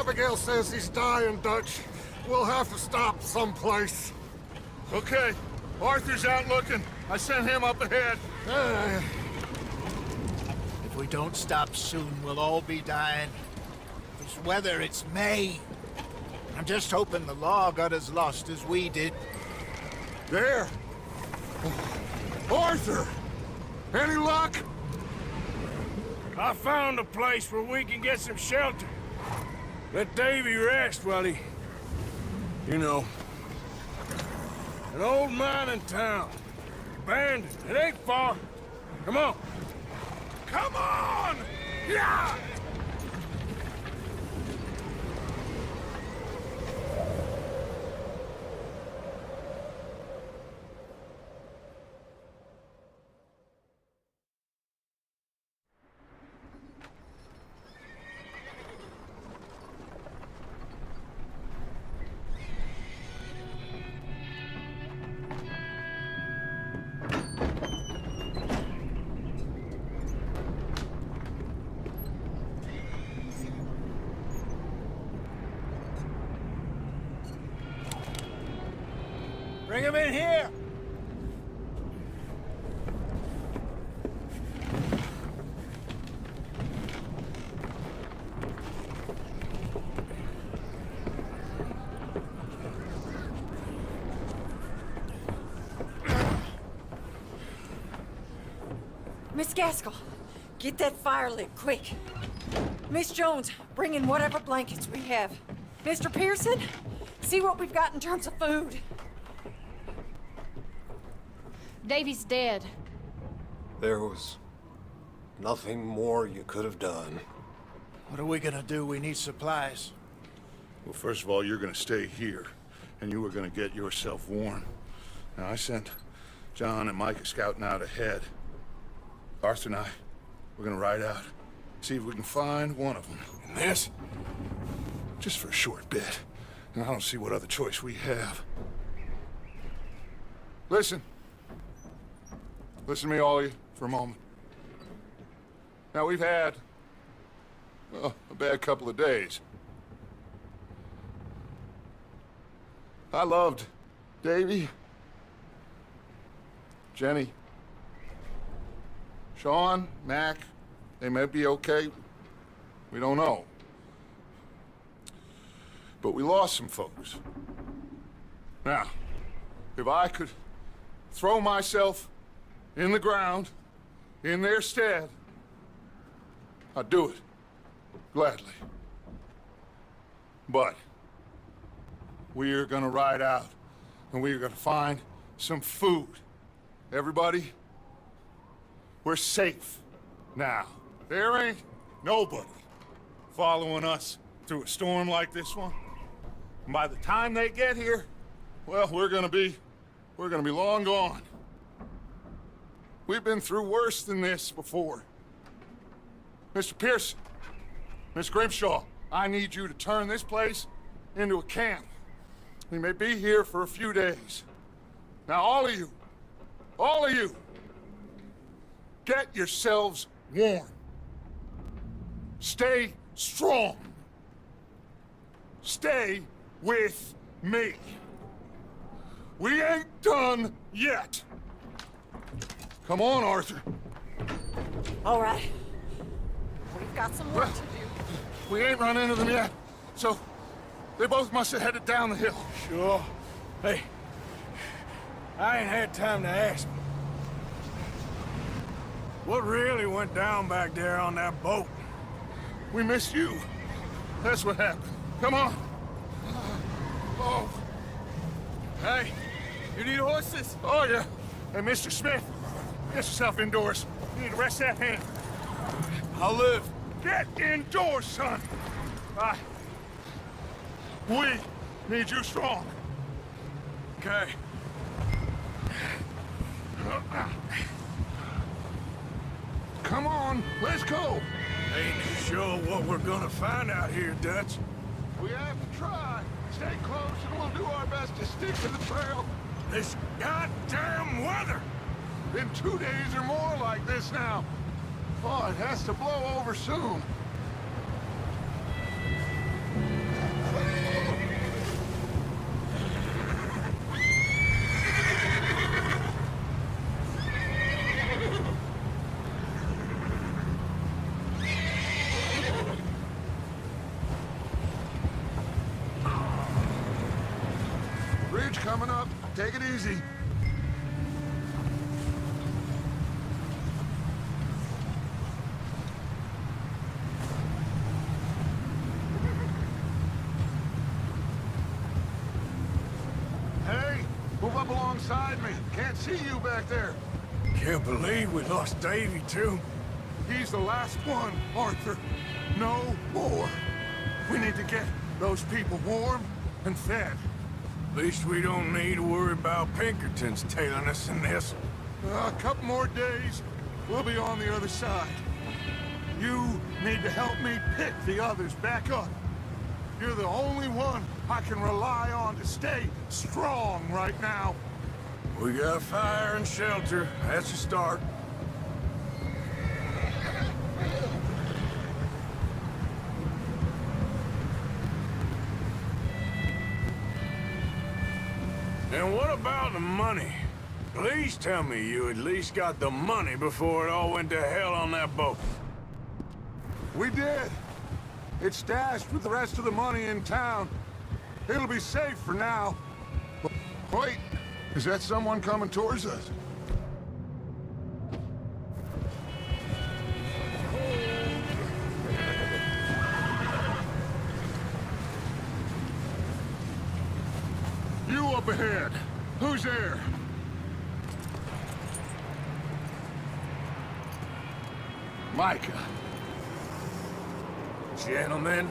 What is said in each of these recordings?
Abigail says he's dying, Dutch. We'll have to stop someplace. Okay, Arthur's out looking. I sent him up ahead. If we don't stop soon, we'll all be dying. This weather, it's May. I'm just hoping the law got as lost as we did. There! Arthur! Any luck? I found a place where we can get some shelter. Let Davy rest while he... You know. An old mining town. Abandoned. It ain't far. Come on. Come on! Yeah! Bring him in here! Miss Gaskell, get that fire lit, quick. Miss Jones, bring in whatever blankets we have. Mr. Pearson, see what we've got in terms of food. Davy's dead. There was nothing more you could have done. What are we gonna do? We need supplies. Well, first of all, you're gonna stay here, and you were gonna get yourself warm. Now, I sent John and Micah scouting out ahead. Arthur and I, we're gonna ride out, see if we can find one of them. And this, just for a short bit. And I don't see what other choice we have. Listen. Listen to me, all of you, for a moment. Now, we've had, well, a bad couple of days. I loved Davy, Jenny, Sean, Mac. They may be okay. We don't know. But we lost some folks. Now, if I could throw myself in the ground, in their stead, I'd do it, gladly. But we are gonna ride out, and we are gonna find some food. Everybody, we're safe now. There ain't nobody following us through a storm like this one. And by the time they get here, well, we're gonna be long gone. We've been through worse than this before. Mr. Pearson, Miss Grimshaw, I need you to turn this place into a camp. We may be here for a few days. Now, all of you, get yourselves warm. Stay strong. Stay with me. We ain't done yet. Come on, Arthur. All right. We've got some work to do. We ain't run into them yet, so they both must have headed down the hill. Sure. Hey, I ain't had time to ask. What really went down back there on that boat? We missed you. That's what happened. Come on. Oh. Hey, you need horses? Oh, yeah. Hey, Mr. Smith, get yourself indoors. You need to rest that hand. I'll live. Get indoors, son. We need you strong. Okay. Come on, let's go. Ain't sure what we're gonna find out here, Dutch. We have to try. Stay close and we'll do our best to stick to the trail. This goddamn weather! Been 2 days or more like this now. Oh, it has to blow over soon. Take it easy. Hey, move up alongside me. Can't see you back there. Can't believe we lost Davy, too. He's the last one, Arthur. No more. We need to get those people warm and fed. At least we don't need to worry about Pinkertons tailing us in this. A couple more days, we'll be on the other side. You need to help me pick the others back up. You're the only one I can rely on to stay strong right now. We got fire and shelter. That's a start. And what about the money? Please tell me you at least got the money before it all went to hell on that boat. We did. It's stashed with the rest of the money in town. It'll be safe for now. Wait, is that someone coming towards us? You up ahead. Who's there? Micah. Gentlemen,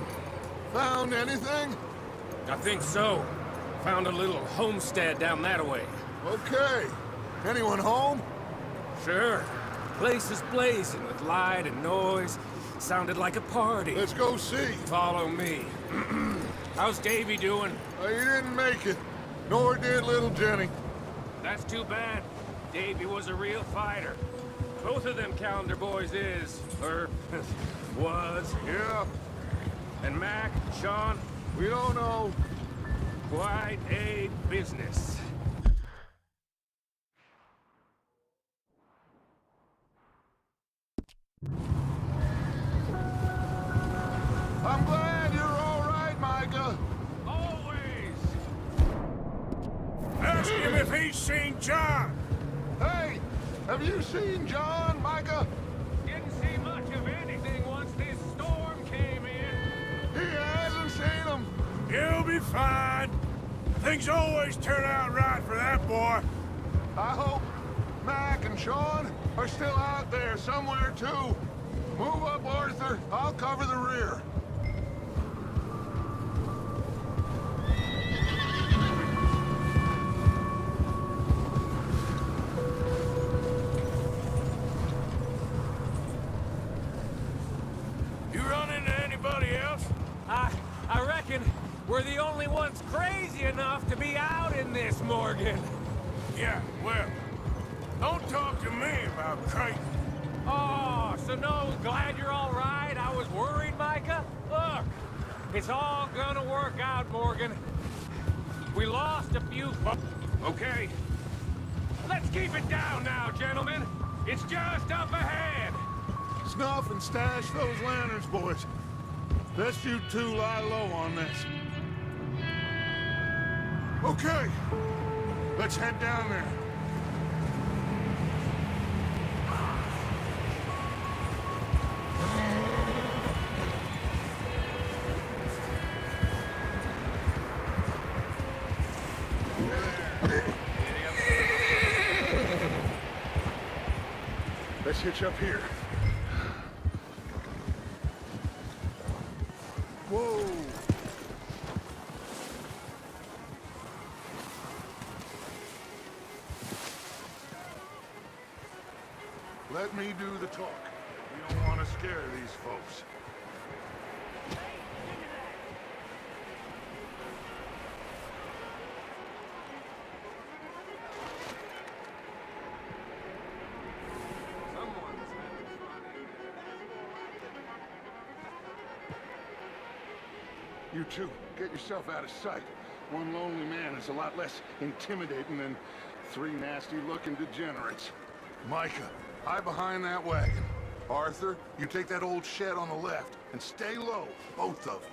Found anything? I think so. Found a little homestead down that way. Okay. Anyone home? Sure. Place is blazing with light and noise. Sounded like a party. Let's go see. Follow me. How's Davy doing? He didn't make it. Nor did little Jenny. That's too bad. Davy was a real fighter. Both of them calendar boys is, or was. Yeah, And Mac, Sean, we don't know. quite a business. I'm glad you're all right, Micah. Always! Ask him if he's seen John. Hey, have you seen John, Micah? Didn't see much of anything once this storm came in. He hasn't seen him. He'll be fine. Things always turn out right for that boy. I hope Mac and Sean are still out there somewhere, too. Move up, Arthur. I'll cover the rear. You run into anybody else? I reckon we're the only ones crazy enough to be out in this, Morgan. Yeah, well, don't talk to me about crazy. Oh, so no, glad you're all right. I was worried, Micah. Look, it's all gonna work out, Morgan. We lost a few okay? Let's keep it down now, gentlemen. It's just up ahead. Snuff and stash those lanterns, boys. Best you two lie low on this. Okay, let's head down there. Let's hitch up here. Whoa! Let me do the talk. We don't want to scare these folks. You two, get yourself out of sight. One lonely man is a lot less intimidating than three nasty-looking degenerates. Micah, hide behind that wagon. Arthur, you take that old shed on the left, and stay low, both of you.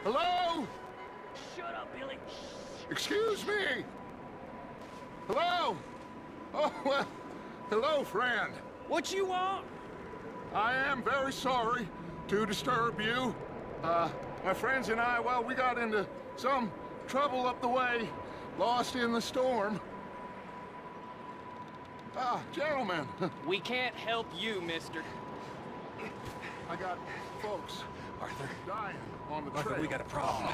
Hello? Shut up, Billy. Excuse me? Hello? Oh, well, hello, friend. What you want? I am very sorry to disturb you. My friends and I, well, we got into some trouble up the way, lost in the storm. Ah, gentlemen, We can't help you, mister. I got folks Arthur. dying on the Arthur, trail. we got a problem.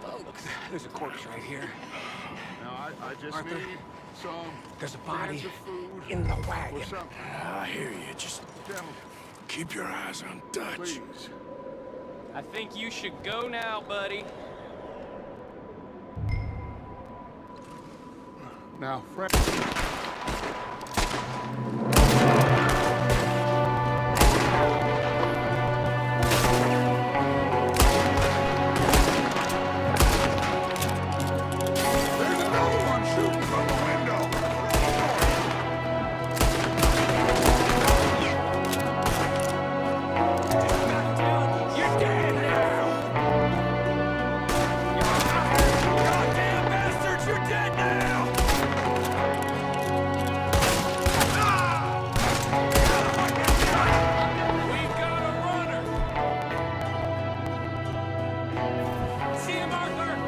Folks, there's a corpse right here. Now, I just Arthur, need some There's a body cans of food in the or wagon. something. I hear you. Just Gentlemen, keep your eyes on Dutch. please. I think you should go now, buddy. Now, friend. There's another one shooting from the window. You're dead now! Goddamn bastards, you're dead now! We've got a runner! See him, Arthur?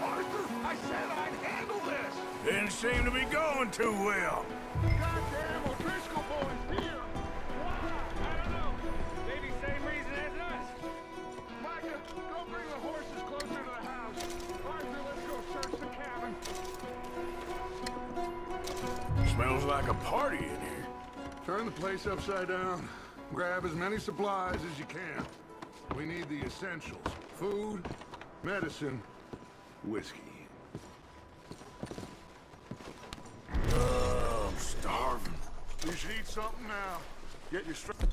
Arthur, I said I'd handle this. Didn't seem to be going too well. Goddamn O'Driscoll boys here. I don't know. Maybe same reason as us. Micah, go bring the horses closer to the house. Arthur, let's go search the cabin. Smells like a party in here. Turn the place upside down. Grab as many supplies as you can. We need the essentials. Food, medicine, whiskey. I'm starving. You should eat something now. Get your strength.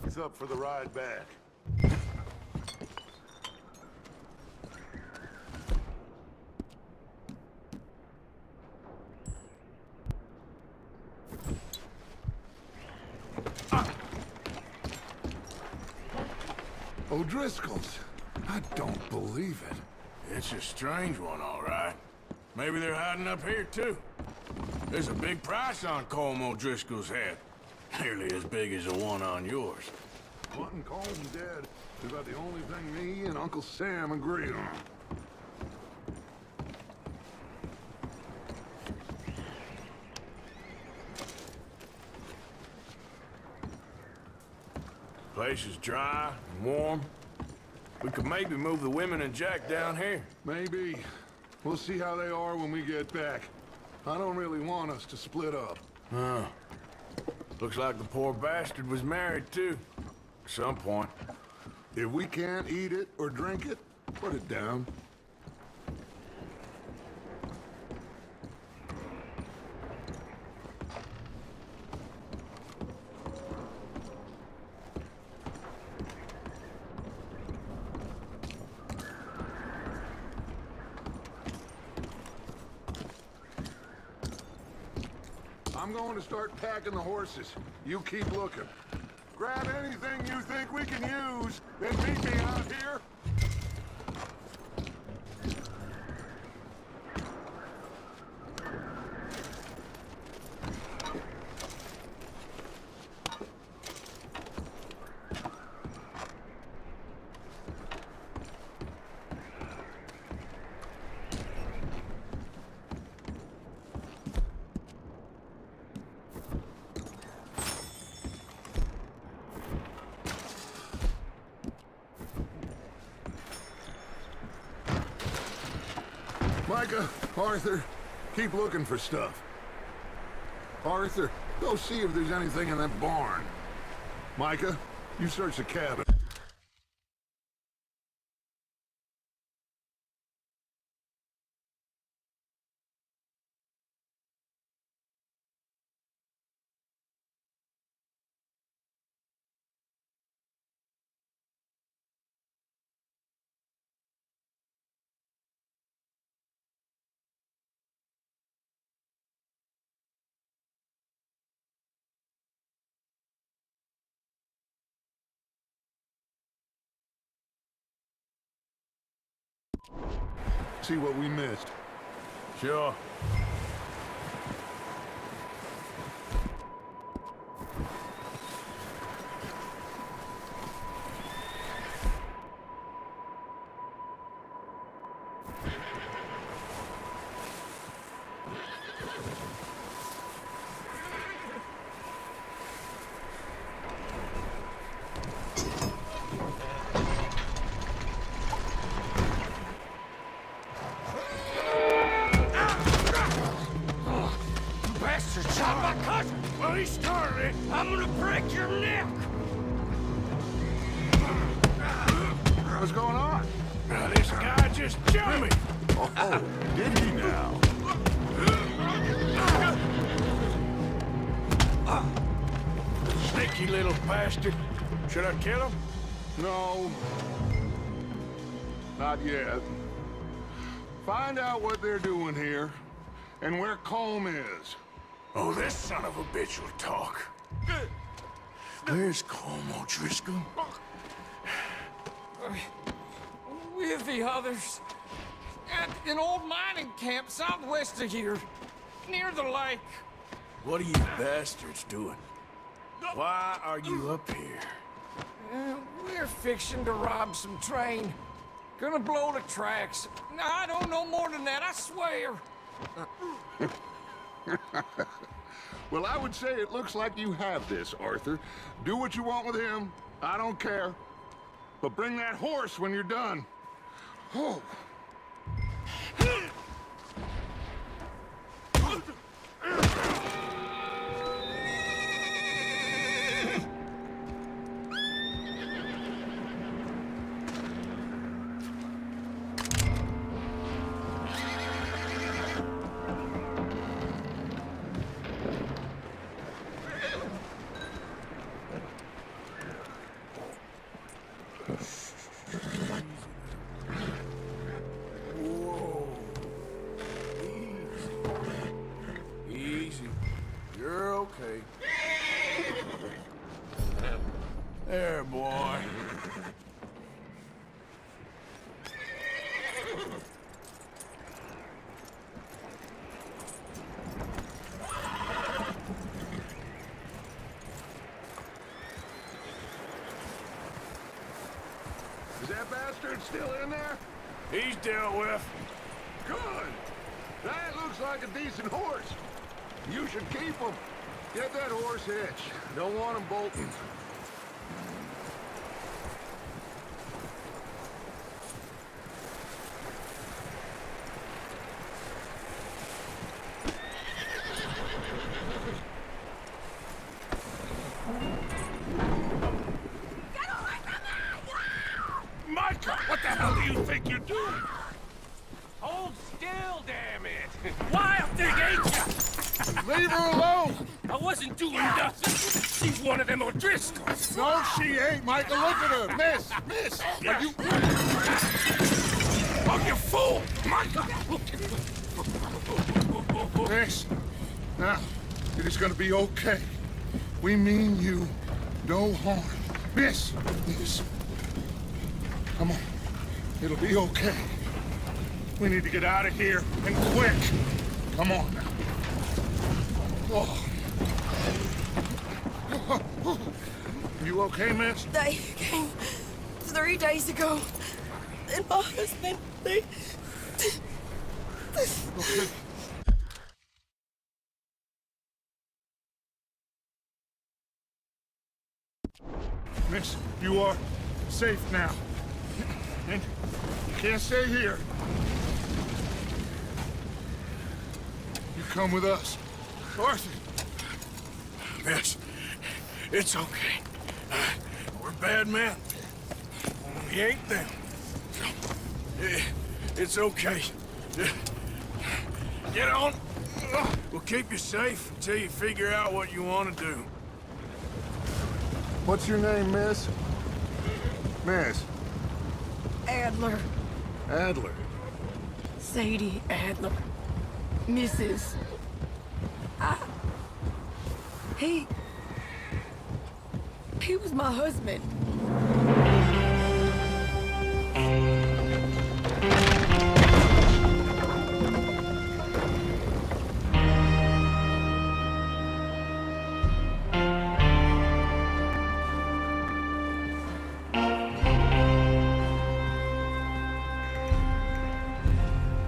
It's up for the ride back. O'Driscoll's. I don't believe it. It's a strange one, all right. Maybe they're hiding up here, too. There's a big price on Colm O'Driscoll's head. Nearly as big as the one on yours. Wanting Colm dead is about the only thing me and Uncle Sam agree on. Place is dry and warm. We could maybe move the women and Jack down here. Maybe. We'll see how they are when we get back. I don't really want us to split up. Huh. Looks like the poor bastard was married, too. At some point. If we can't eat it or drink it, put it down. I'm going to start packing the horses. You keep looking. Grab anything you think we can use, then meet me out here. Micah, Arthur, Keep looking for stuff. Arthur, go see if there's anything in that barn. Micah, you search the cabin. See what we missed. Sure. Well, he started it. I'm gonna break your neck. What's going on? Now, this guy just jumped me. Oh, did he now? Sneaky little bastard. Should I kill him? No. Not yet. Find out what they're doing here and where Colm is. Oh, this son of a bitch will talk. Where's Colm O'Driscoll? With the others. At an old mining camp southwest of here. Near the lake. What are you bastards doing? Why are you up here? We're fixing to rob some train. Gonna blow the tracks. I don't know more than that, I swear. Well, I would say it looks like you have this, Arthur. Do what you want with him. I don't care. But bring that horse when you're done. Oh. Easy. You're okay. There, boy. Is that bastard still in there? He's dealt with. Good. That looks like a decent horse. You should keep him. Get that horse hitched. Don't want him bolting. Micah, what the hell do you think you're doing? Hold still, damn it. Wild thing, ain't ya? Leave her alone! I wasn't doing nothing. She's one of them O'Driscolls. No, she ain't, Micah. Look at her. Miss! Miss! Are you... Oh, you fool! Micah! Miss. Now, it is gonna be okay. We mean you no harm. Miss! Miss. Come on. It'll be okay. We need to get out of here, and quick. Come on now. Oh. You okay, miss? They came 3 days ago. And my husband, they... Okay. Miss, you are safe now. And you can't stay here. come with us. Arthur! Miss, it's okay. We're bad men. We ain't them. It's okay. Get on. We'll keep you safe until you figure out what you want to do. What's your name, miss? Miss? Adler. Adler. Sadie Adler. Mrs. He was my husband.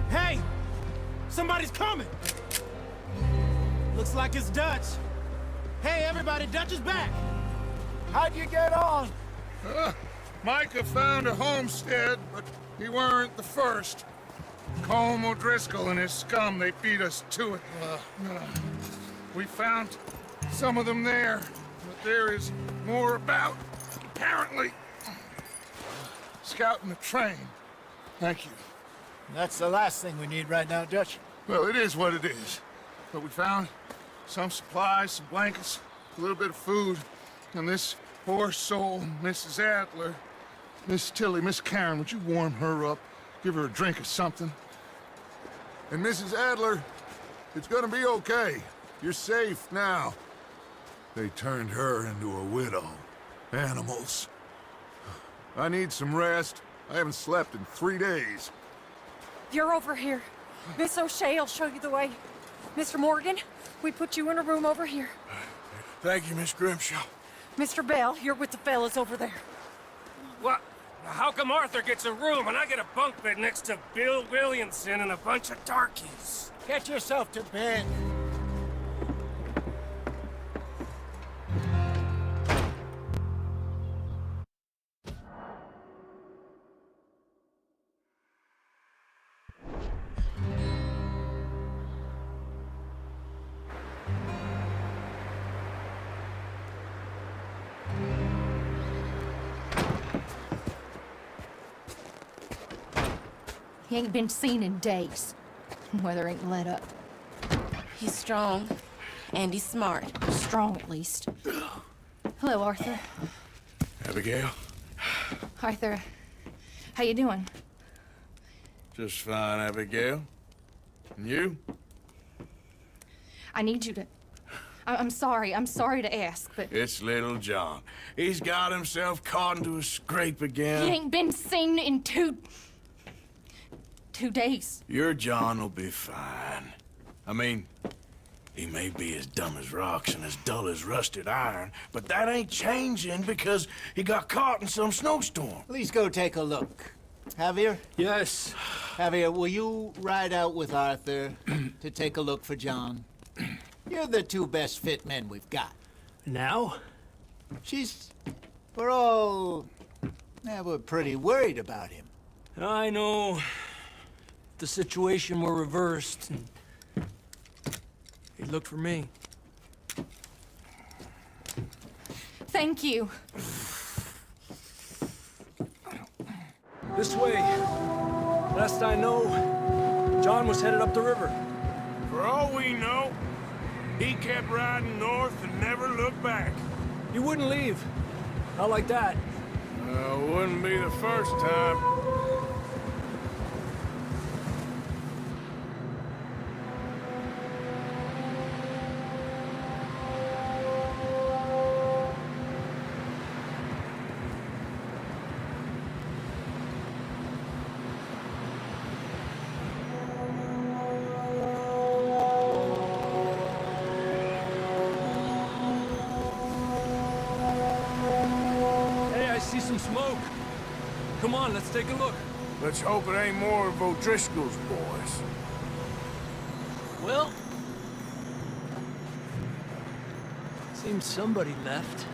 Hey! Somebody's coming! Looks like it's Dutch. Hey, everybody, Dutch is back! How'd you get on? Micah found a homestead, but he weren't the first. Colm O'Driscoll and his scum, they beat us to it. We found some of them there, but there is more about, apparently. Scouting the train. Thank you. That's the last thing we need right now, Dutch. Well, it is what it is. But we found some supplies, some blankets, a little bit of food, and this poor soul, Mrs. Adler. Miss Tilly, Miss Karen, would you warm her up? Give her a drink or something? And Mrs. Adler, it's gonna be okay. You're safe now. They turned her into a widow. Animals. I need some rest. I haven't slept in 3 days. You're over here. Miss O'Shea will show you the way. Mr. Morgan, we put you in a room over here. Thank you, Miss Grimshaw. Mr. Bell, you're with the fellas over there. What? How come Arthur gets a room and I get a bunk bed next to Bill Williamson and a bunch of darkies? Get yourself to bed. He ain't been seen in days. Weather ain't let up. He's strong, and he's smart. Strong, at least. Hello, Arthur. Abigail? Arthur, how you doing? Just fine, Abigail. And you? I need you to... I'm sorry to ask, but... It's little John. He's got himself caught into a scrape again. He ain't been seen in 2 days. Your John will be fine. I mean, he may be as dumb as rocks and as dull as rusted iron, but that ain't changing because he got caught in some snowstorm. Please go take a look. Javier? Yes. Javier, will you ride out with Arthur to take a look for John? You're the 2 best fit men we've got. Now? We're pretty worried about him. I know. The situation were reversed, and he looked for me. Thank you. This way. Last I know, John was headed up the river. For all we know, he kept riding north and never looked back. He wouldn't leave. Not like that. Wouldn't be the first time. See some smoke. Come on, let's take a look. Let's hope it ain't more of O'Driscoll's boys. Well, seems somebody left.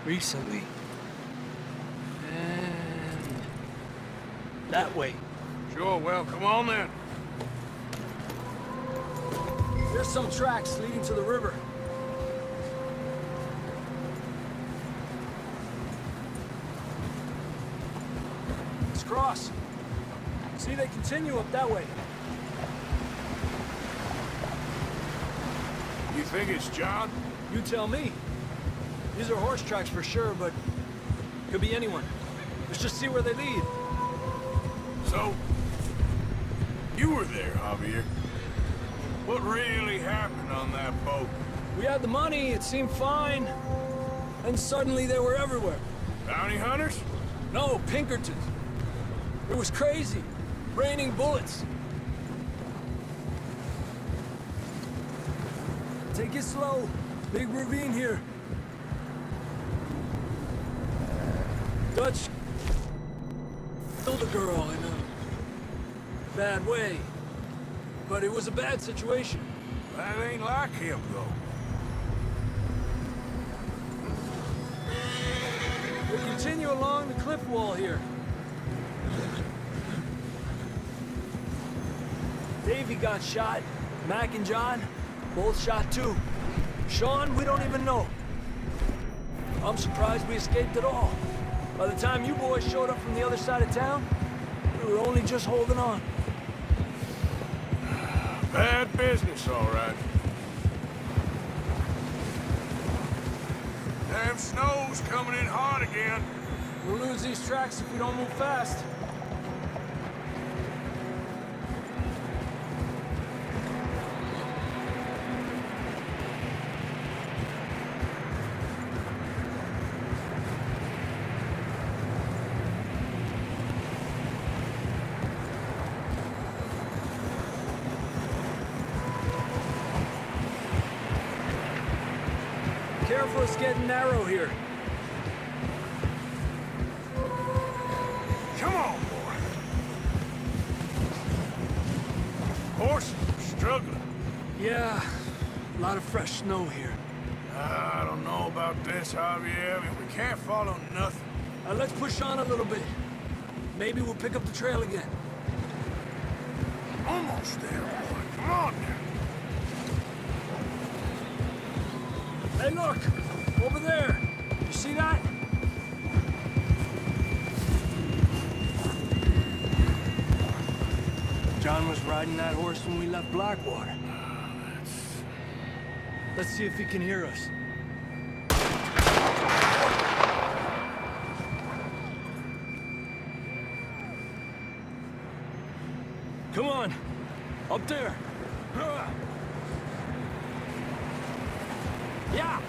Recently. And that way. Sure, well, come on then. some tracks leading to the river. Let's cross. See, they continue up that way. You think it's John? You tell me. These are horse tracks for sure, but could be anyone. Let's just see where they lead. So, you were there, Javier. What really happened on that boat? We had the money, it seemed fine. And suddenly they were everywhere. Bounty hunters? No, Pinkertons. It was crazy. Raining bullets. Take it slow. Big ravine here. Dutch killed a girl in a bad way. But it was a bad situation. That ain't like him, though. We'll continue along the cliff wall here. Davey got shot. Mac and John, both shot too. Sean, we don't even know. I'm surprised we escaped at all. By the time you boys showed up from the other side of town, we were only just holding on. Bad business, all right. Damn snow's coming in hard again. We'll lose these tracks if we don't move fast. Careful, it's getting narrow here. Come on, boy. Horses are struggling. Yeah, a lot of fresh snow here. I don't know about this, Javier. I mean, we can't follow nothing. Let's push on a little bit. Maybe we'll pick up the trail again. Almost there, boy. Come on. Hey, look! Over there! You see that? John was riding that horse when we left Blackwater. Let's see if he can hear us. Come on! Up there! Yeah!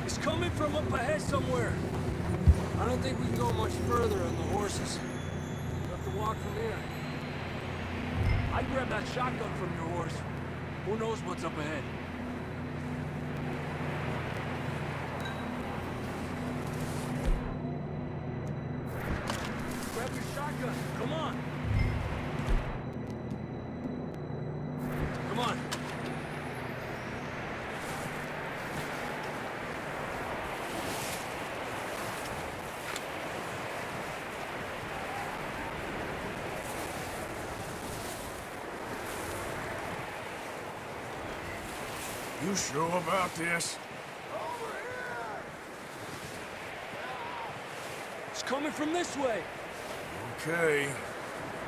It's coming from up ahead somewhere. I don't think we can go much further on the horses. We'll have to walk from here. I'd grab that shotgun from your horse. Who knows what's up ahead? Grab your shotgun. Come on. Come on. You sure about this? It's coming from this way. Okay.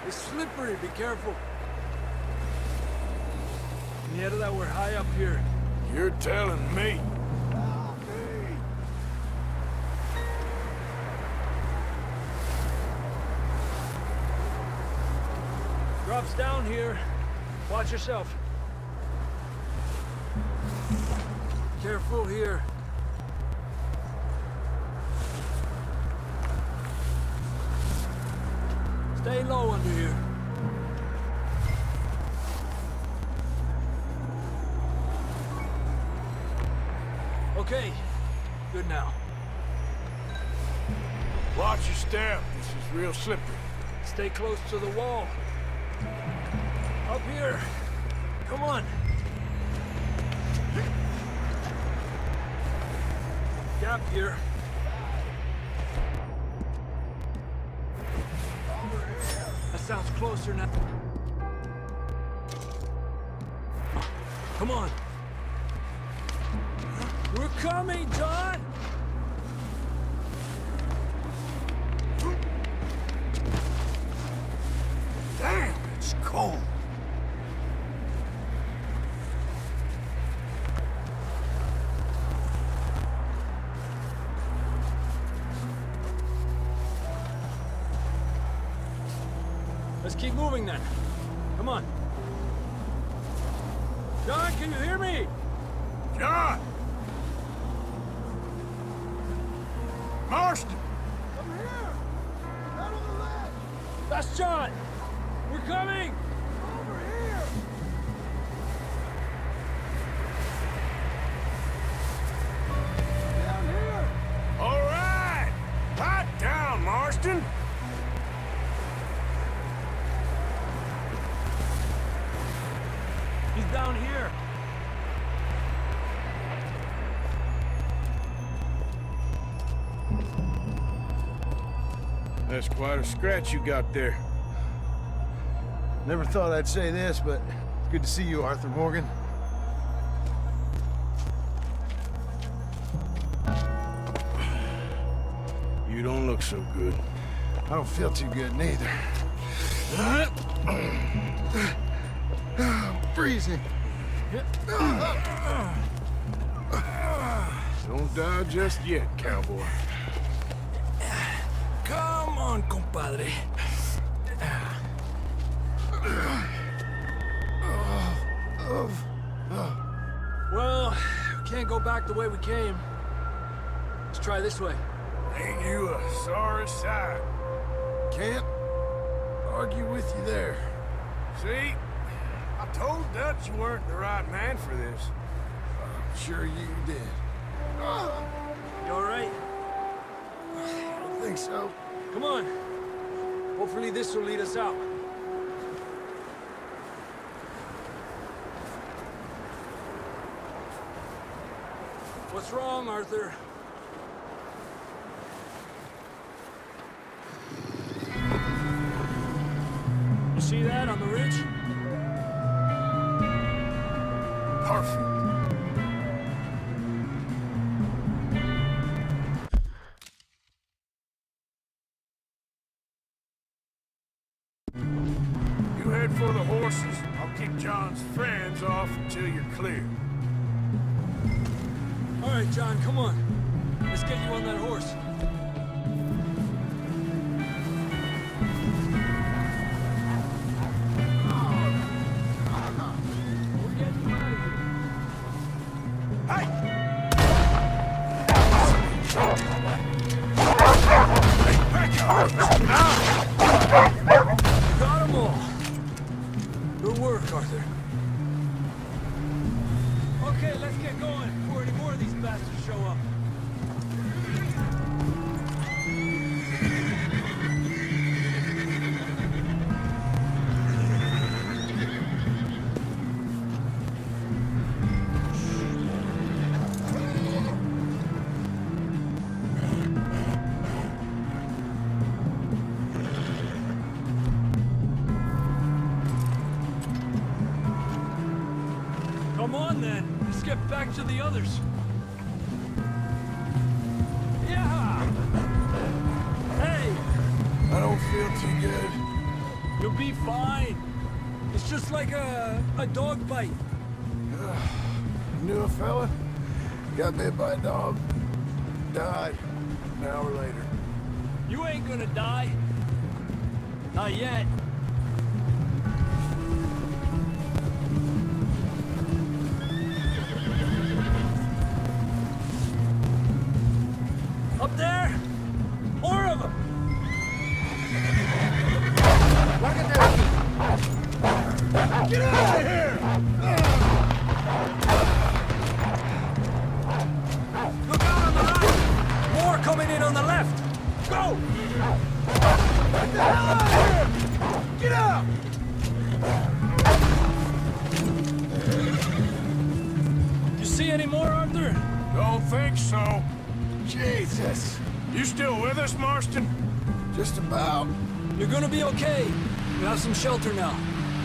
It's slippery. Be careful. Yeah, that we're high up here. You're telling me. Drops down here. Watch yourself. Careful here. Stay low under here. Okay, good now. Watch your step. This is real slippery. Stay close to the wall. Up here. Come on. Gap here. sounds closer now. Come on. We're coming, John! Damn, it's cold. Let's keep moving then. Come on. John, can you hear me? John! Marston! Come here! Out on the left! That's John! We're coming! Over here! Down here! All right! Hot down, Marston! He's down here! That's quite a scratch you got there. Never thought I'd say this, but it's good to see you, Arthur Morgan. You don't look so good. I don't feel too good neither. Freezing. Don't die just yet, cowboy. Come on, compadre. Well, we can't go back the way we came. Let's try this way. Ain't you a sorry sight? Can't argue with you there. See? I told Dutch you weren't the right man for this. I'm sure you did. You all right? I don't think so. Come on. Hopefully this will lead us out. What's wrong, Arthur? You see that on the ridge? Perfect. You head for the horses. I'll keep John's friends off until you're clear. All right, John, come on. Let's get you on that horse. We're getting you out of here. You got them all. Good work, Arthur. Okay, let's get going before any more of these bastards show up. Come on, then. Let's get back to the others. Yeah! Hey! I don't feel too good. You'll be fine. It's just like a dog bite. Knew a fella? Got bit by a dog. Died. An hour later. You ain't gonna die. Not yet. Up there? More of them! Get out of here! Look out on the right! More coming in on the left! Go! Get the hell out of here! Get out! You see any more, Arthur? Don't think so. Jesus! You still with us, Marston? Just about. You're gonna be okay. We have some shelter now.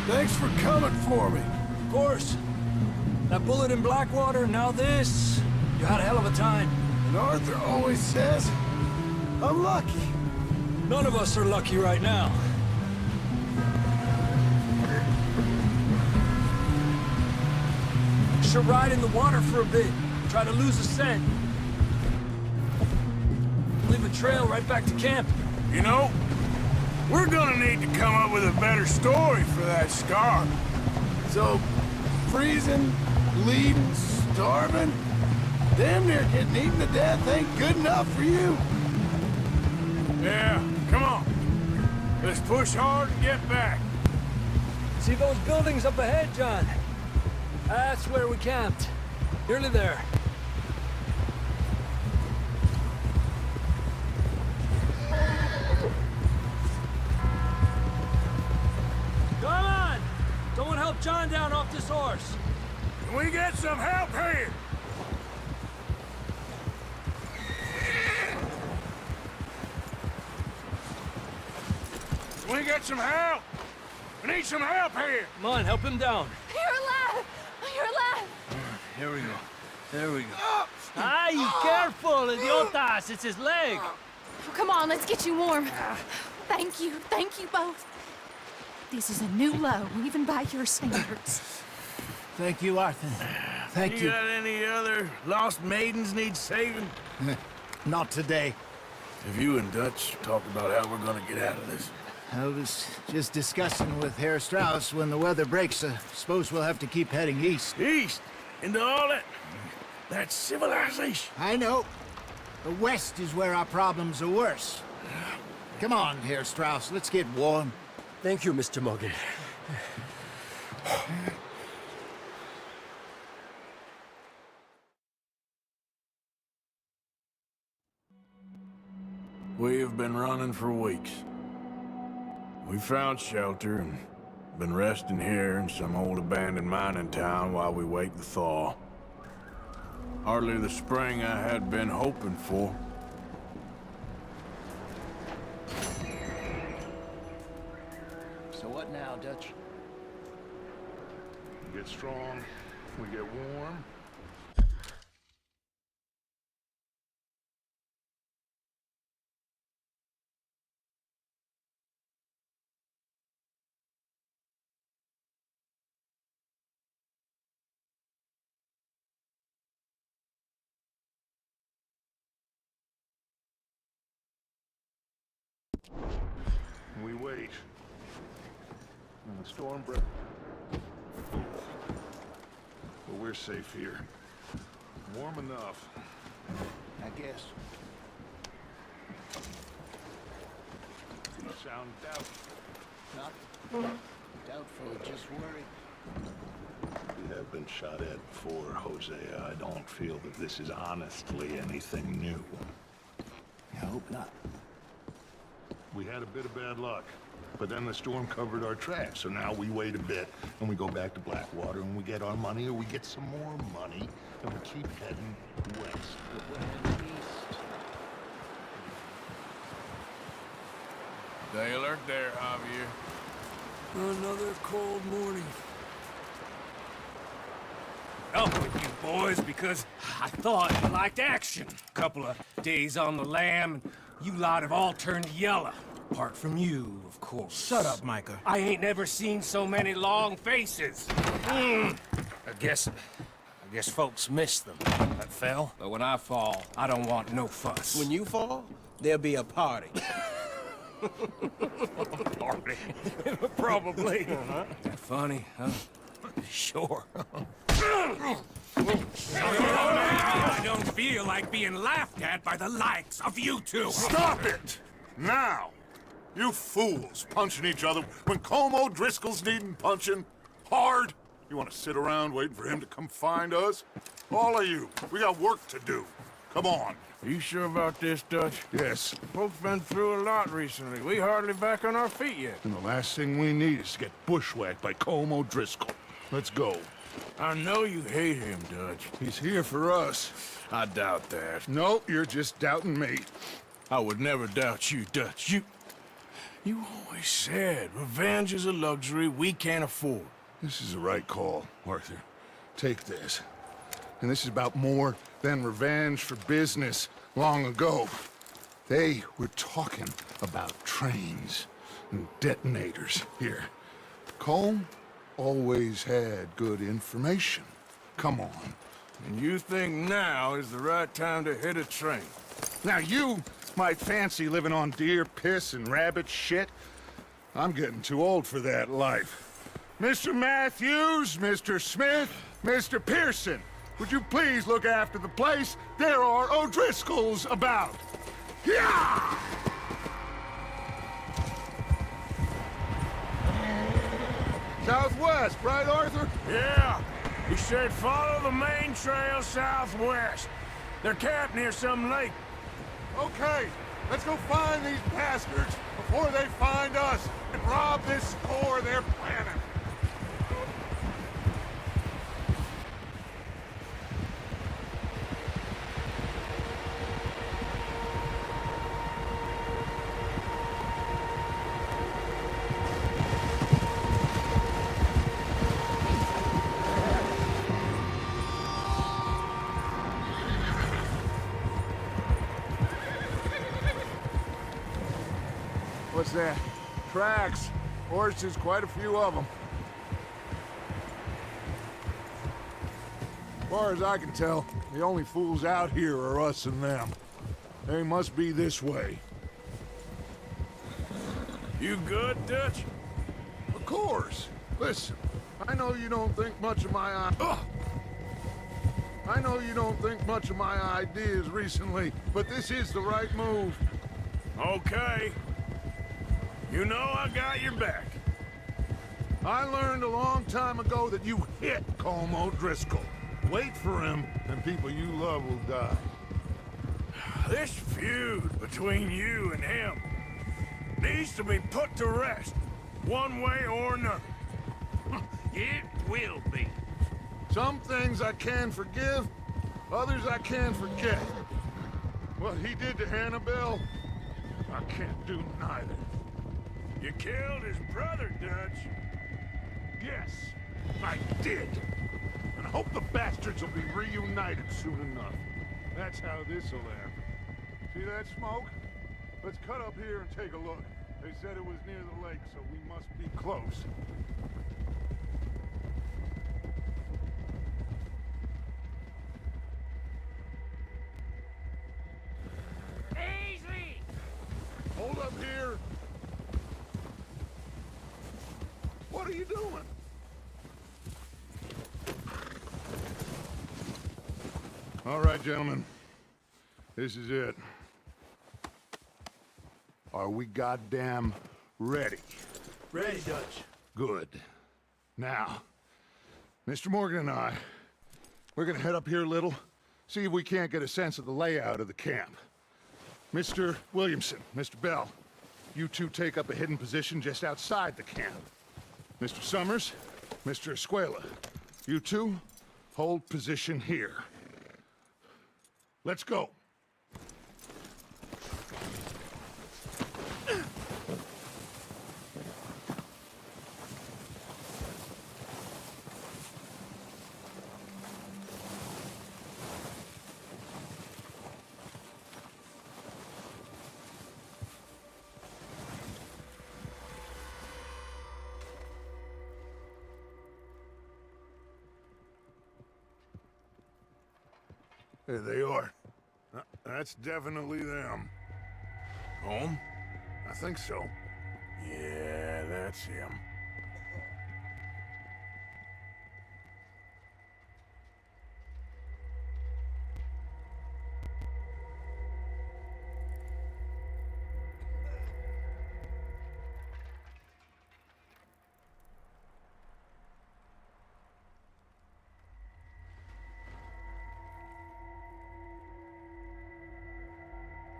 Thanks for coming for me. Of course. That bullet in Blackwater, now this. You had a hell of a time. And Arthur always says, I'm lucky. None of us are lucky right now. Should ride in the water for a bit. Try to lose a scent. Leave a trail right back to camp. You know, we're gonna need to come up with a better story for that scar. So, freezing, bleeding, starving, damn near getting eaten to death ain't good enough for you. Yeah, come on. Let's push hard and get back. See those buildings up ahead, John? That's where we camped. Nearly there. Come on! Someone help John down off this horse. Can we get some help here? Can we get some help? We need some help here. Come on, help him down. You're alive! You're alive! Here we go. There we go. Ay, careful, idiotas! It's his leg. Oh, come on, let's get you warm. Thank you both. This is a new low, even by your standards. Thank you, Arthur. Thank you. You got any other lost maidens need saving? Not today. Have you and Dutch talked about how we're gonna get out of this? I was just discussing with Herr Strauss when the weather breaks. Suppose we'll have to keep heading east. East? Into all that civilization? I know. The west is where our problems are worse. Come on, Herr Strauss, let's get warm. Thank you, Mr. Morgan. We have been running for weeks. We found shelter and been resting here in some old abandoned mining town while we wait the thaw. Hardly the spring I had been hoping for. So what now, Dutch? We get strong, we get warm. We wait. And the storm breaks. But we're safe here. Warm enough. I guess. You sound doubtful. Not doubtful, just worried. We have been shot at before, Hosea. I don't feel that this is honestly anything new. I hope not. We had a bit of bad luck, but then the storm covered our tracks, so now we wait a bit, and we go back to Blackwater, and we get our money, or we get some more money, and we keep heading west. But we're heading east. Stay alert there, Javier. Another cold morning. Up with you boys because I thought you liked action. Couple of days on the lam, and you lot have all turned yellow. Apart from you, of course. Shut up, Micah. I ain't never seen so many long faces. I guess folks miss them. That fell. But when I fall, I don't want no fuss. When you fall, there'll be a party. Party. Probably. That funny, huh? Sure. I don't feel like being laughed at by the likes of you two. Stop it! Now! You fools punching each other when Como Driscoll's needing punching hard. You want to sit around waiting for him to come find us? All of you, we got work to do. Come on. Are you sure about this, Dutch? Yes. Folks been through a lot recently. We hardly back on our feet yet. And the last thing we need is to get bushwhacked by Como Driscoll. Let's go. I know you hate him, Dutch. He's here for us. I doubt that. No, you're just doubting me. I would never doubt you, Dutch. You always said revenge is a luxury we can't afford. This is the right call, Arthur. Take this. And this is about more than revenge for business long ago. They were talking about trains and detonators here. Colm always had good information. Come on. And you think now is the right time to hit a train? Now you might fancy living on deer piss and rabbit shit. I'm getting too old for that life. Mr. Matthews, Mr. Smith, Mr. Pearson, would you please look after the place? There are O'Driscolls about. Yeah! Southwest, right, Arthur? Yeah. He said follow the main trail southwest. They're camped near some lake. Okay, let's go find these bastards before they find us and rob this store they're planning. What's that? Tracks. Horses, quite a few of them. As far as I can tell, the only fools out here are us and them. They must be this way. You good, Dutch? Of course. Listen, I know you don't think much of my I know you don't think much of my ideas recently, but this is the right move. Okay. You know I got your back. I learned a long time ago that you hit Colm O'Driscoll. Wait for him, and people you love will die. This feud between you and him needs to be put to rest, one way or another. It will be. Some things I can forgive, others I can forget. What he did to Annabelle, I can't do neither. You killed his brother, Dutch. Yes, I did. And I hope the bastards will be reunited soon enough. That's how this'll end. See that smoke? Let's cut up here and take a look. They said it was near the lake, so we must be close. Easy! Hold up here. What are you doing? All right, gentlemen. This is it. Are we goddamn ready? Ready, Dutch. Good. Now, Mr. Morgan and I, we're gonna head up here a little, see if we can't get a sense of the layout of the camp. Mr. Williamson, Mr. Bell, you two take up a hidden position just outside the camp. Mr. Summers, Mr. Escuela, you two hold position here. Let's go. There they are. That's definitely them. Home? I think so. Yeah, that's him.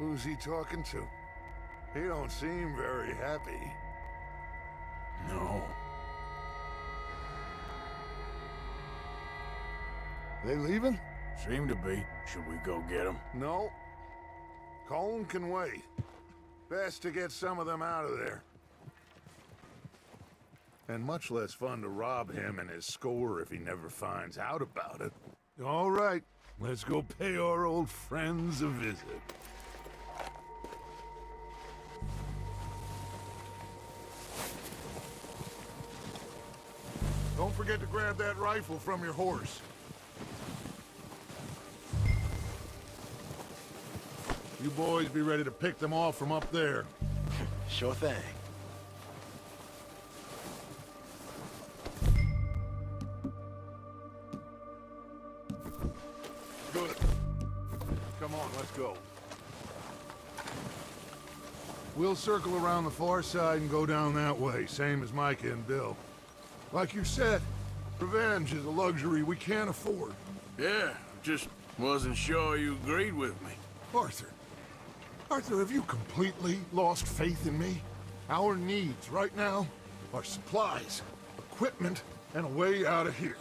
Who's he talking to? He don't seem very happy. No. They leaving? Seem to be. Should we go get them? No. Colm can wait. Best to get some of them out of there. And much less fun to rob him and his score if he never finds out about it. All right, let's go pay our old friends a visit. Don't forget to grab that rifle from your horse. You boys be ready to pick them off from up there. Sure thing. Good. Come on, let's go. We'll circle around the far side and go down that way, same as Micah and Bill. Like you said, revenge is a luxury we can't afford. Yeah, just wasn't sure you agreed with me. Arthur. Arthur, have you completely lost faith in me? Our needs right now are supplies, equipment, and a way out of here.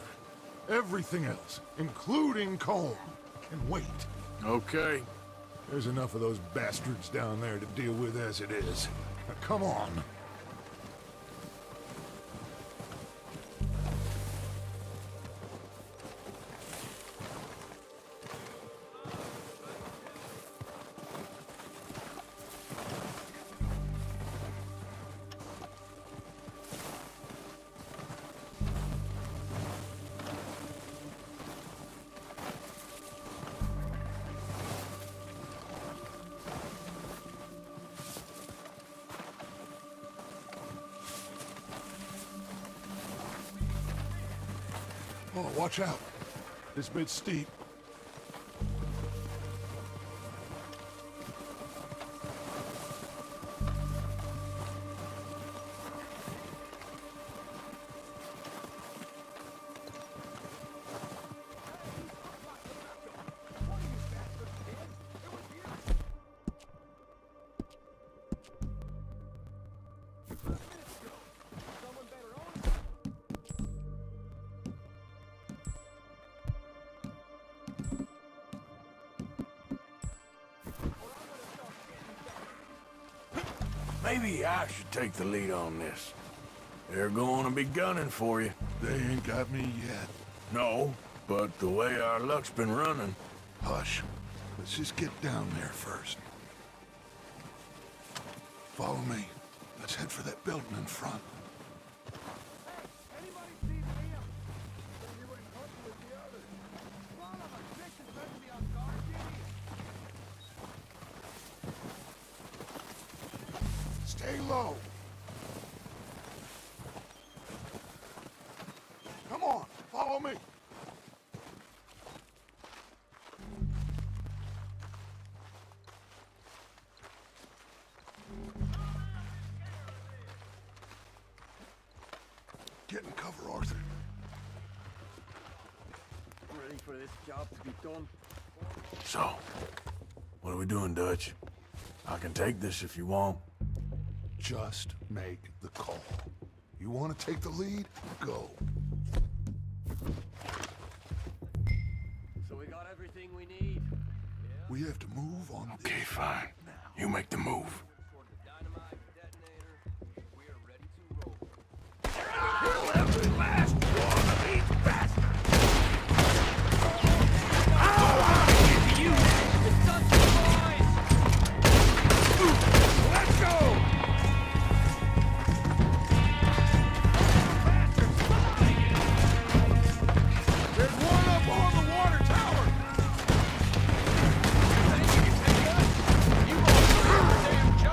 Everything else, including Colm, can wait. Okay. There's enough of those bastards down there to deal with as it is. Now, come on. Oh, watch out. This bit's steep. Maybe I should take the lead on this. They're going to be gunning for you. They ain't got me yet. No, but the way our luck's been running... Hush. Let's just get down there first. Follow me. Let's head for that building in front. Stay low. Come on, follow me. Get in cover, Arthur. Ready for this job to be done. So, what are we doing, Dutch? I can take this if you want. Just make the call. You want to take the lead? Go. So we got everything we need. We have to move on. Okay, fine. You make the move. Kill every last one of these bastards! You! It's done to boys! Let's go! There's one up on the water tower! You won't do a damn job!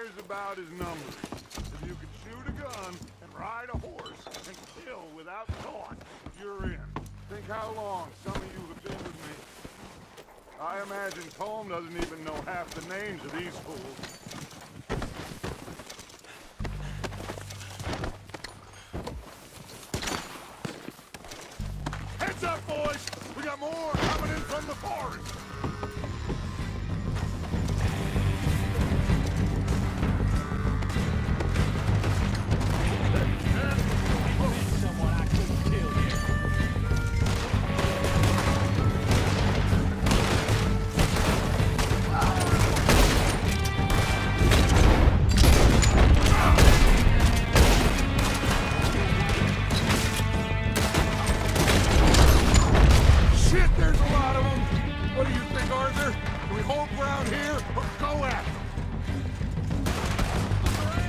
cares about his numbers. If you can shoot a gun and ride a horse and kill without thought, you're in. Think how long some of you have been with me. I imagine Colm doesn't even know half the names of these fools. Heads up, boys! We got more coming in from the forest!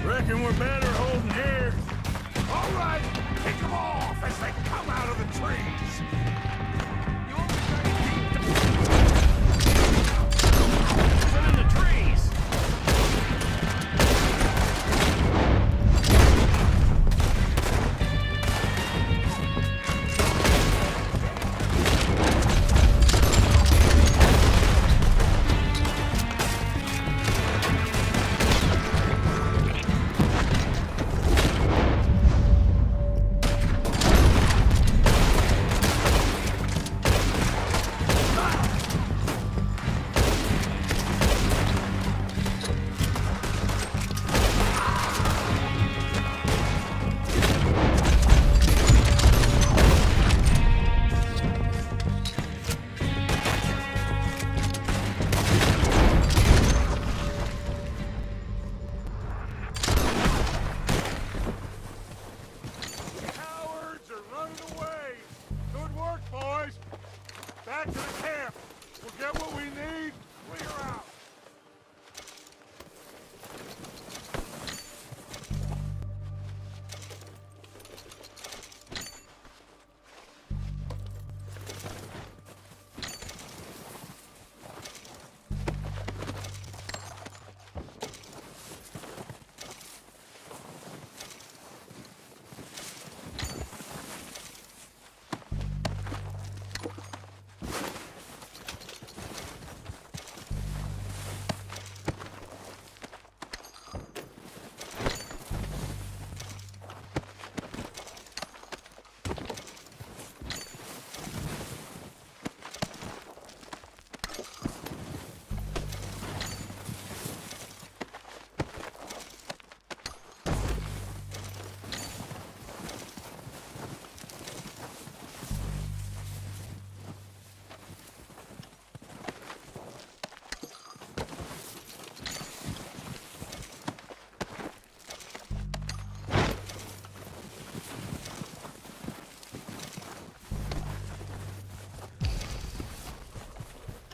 Reckon we're better holding here. All right, pick them off as they come out of the trees. They're in the trees. Back to the camp. We'll get what we need. Clear out.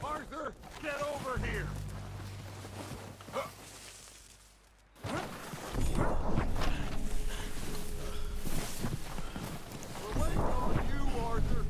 Arthur, get over here! We're waiting on you, Arthur.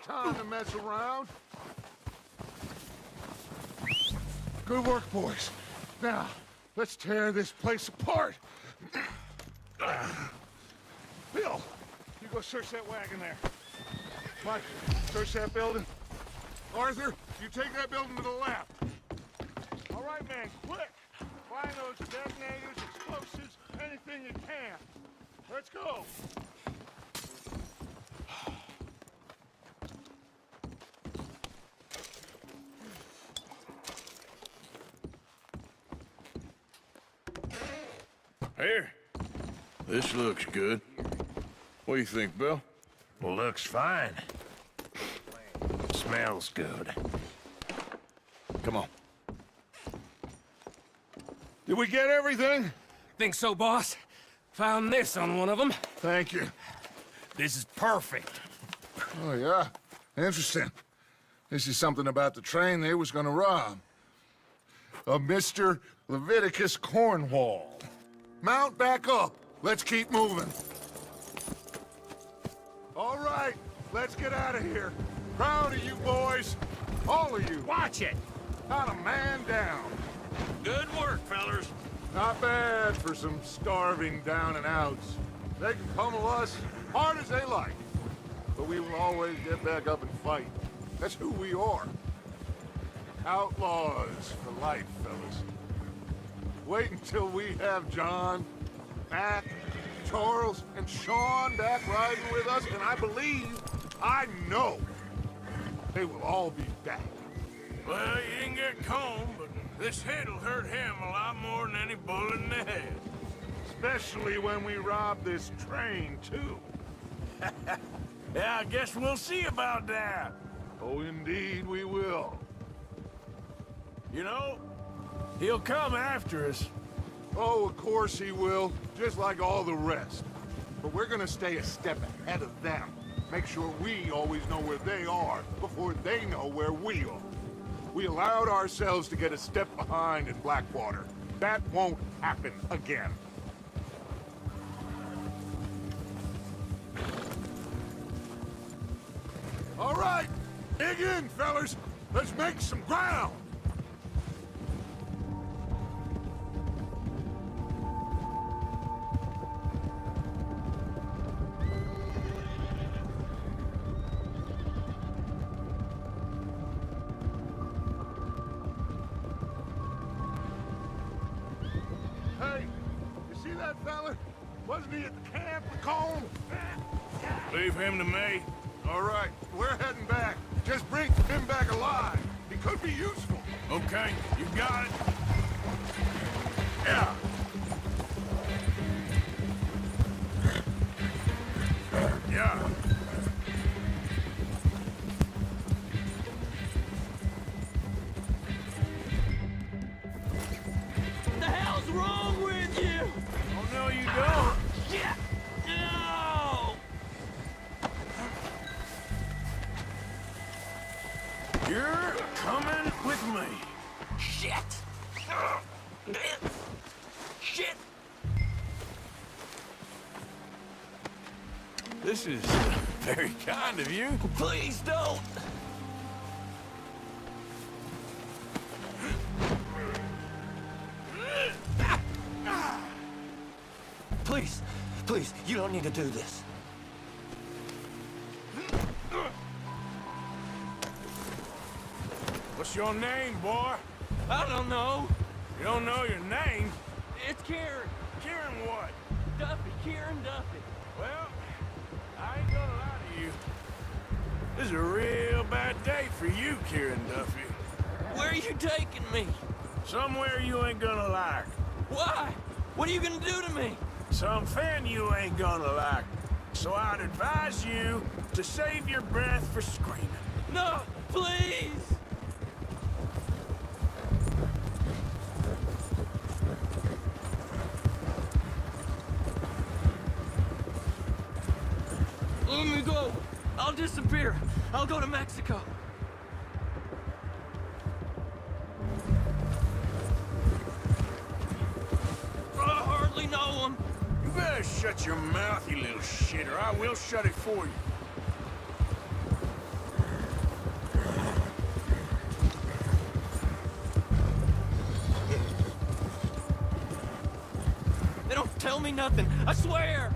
Time to mess around. Good work, boys. Now, let's tear this place apart. Bill, you go search that wagon there. Mike, search that building. Arthur, you take that building to the left. All right, man, quick. Find those detonators, explosives, anything you can. Let's go. Here. This looks good. What do you think, Bill? Looks fine. Smells good. Come on. Did we get everything? Think so, boss? Found this on one of them. Thank you. This is perfect. Oh, yeah? Interesting. This is something about the train they was gonna rob. A Mr. Leviticus Cornwall. Mount back up. Let's keep moving. All right, let's get out of here. Proud of you boys. All of you. Watch it! Not a man down. Good work, fellers. Not bad for some starving down and outs. They can pummel us hard as they like. But we will always get back up and fight. That's who we are. Outlaws for life, fellas. Wait until we have John, Mac, Charles, and Sean back riding with us, and I know, they will all be back. Well, you didn't get Combe, but this hit'll hurt him a lot more than any bullet in the head. Especially when we rob this train, too. Yeah, I guess we'll see about that. Oh, indeed we will. You know, he'll come after us. Oh, of course he will, just like all the rest. But we're gonna stay a step ahead of them. Make sure we always know where they are before they know where we are. We allowed ourselves to get a step behind in Blackwater. That won't happen again. All right, dig in, fellas. Let's make some ground. Hey, you see that fella? Wasn't he at the camp with Colm? Leave him to me. All right, we're heading back. Just bring him back alive. He could be useful. Okay, you got it. Yeah. Yeah. The hell's wrong with you? Oh, no, you don't. Shit! No! You're coming with me. Shit! Shit! This is very kind of you. Please don't! Please, please, you don't need to do this. What's your name, boy? I don't know. You don't know your name? It's Kieran. Kieran what? Duffy, Kieran Duffy. Well, I ain't gonna lie to you. This is a real bad day for you, Kieran Duffy. Where are you taking me? Somewhere you ain't gonna like. Why? What are you gonna do to me? Something you ain't gonna like. So I'd advise you to save your breath for screaming. No, please! Let me go. I'll disappear. I'll go to Mexico. I hardly know him. You better shut your mouth, you little shit, or I will shut it for you. They don't tell me nothing, I swear!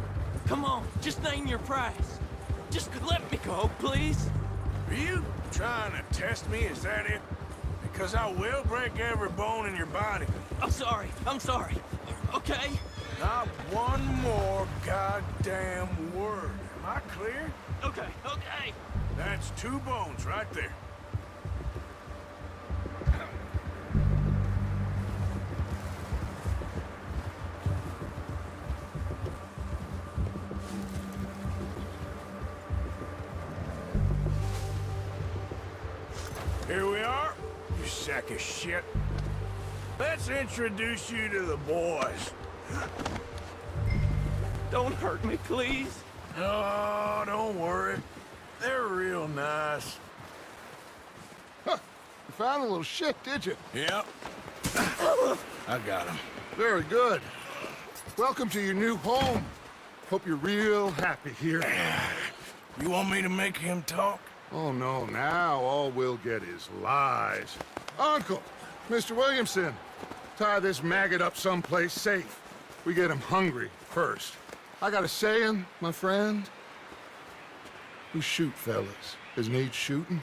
Come on, just name your price. Just let me go, please. Are you trying to test me? Is that it? Because I will break every bone in your body. I'm sorry, okay? Not one more goddamn word. Am I clear? Okay, okay. That's 2 bones right there. Here we are. you sack of shit. Let's introduce you to the boys. Don't hurt me, please. Oh, don't worry. They're real nice. Huh. You found a little shit, did you? Yep. I got him. Very good. Welcome to your new home. Hope you're real happy here. You want me to make him talk? Oh, no, now all we'll get is lies. Uncle, Mr. Williamson, tie this maggot up someplace safe. We get him hungry first. I got a saying, my friend. We shoot fellas as need shooting,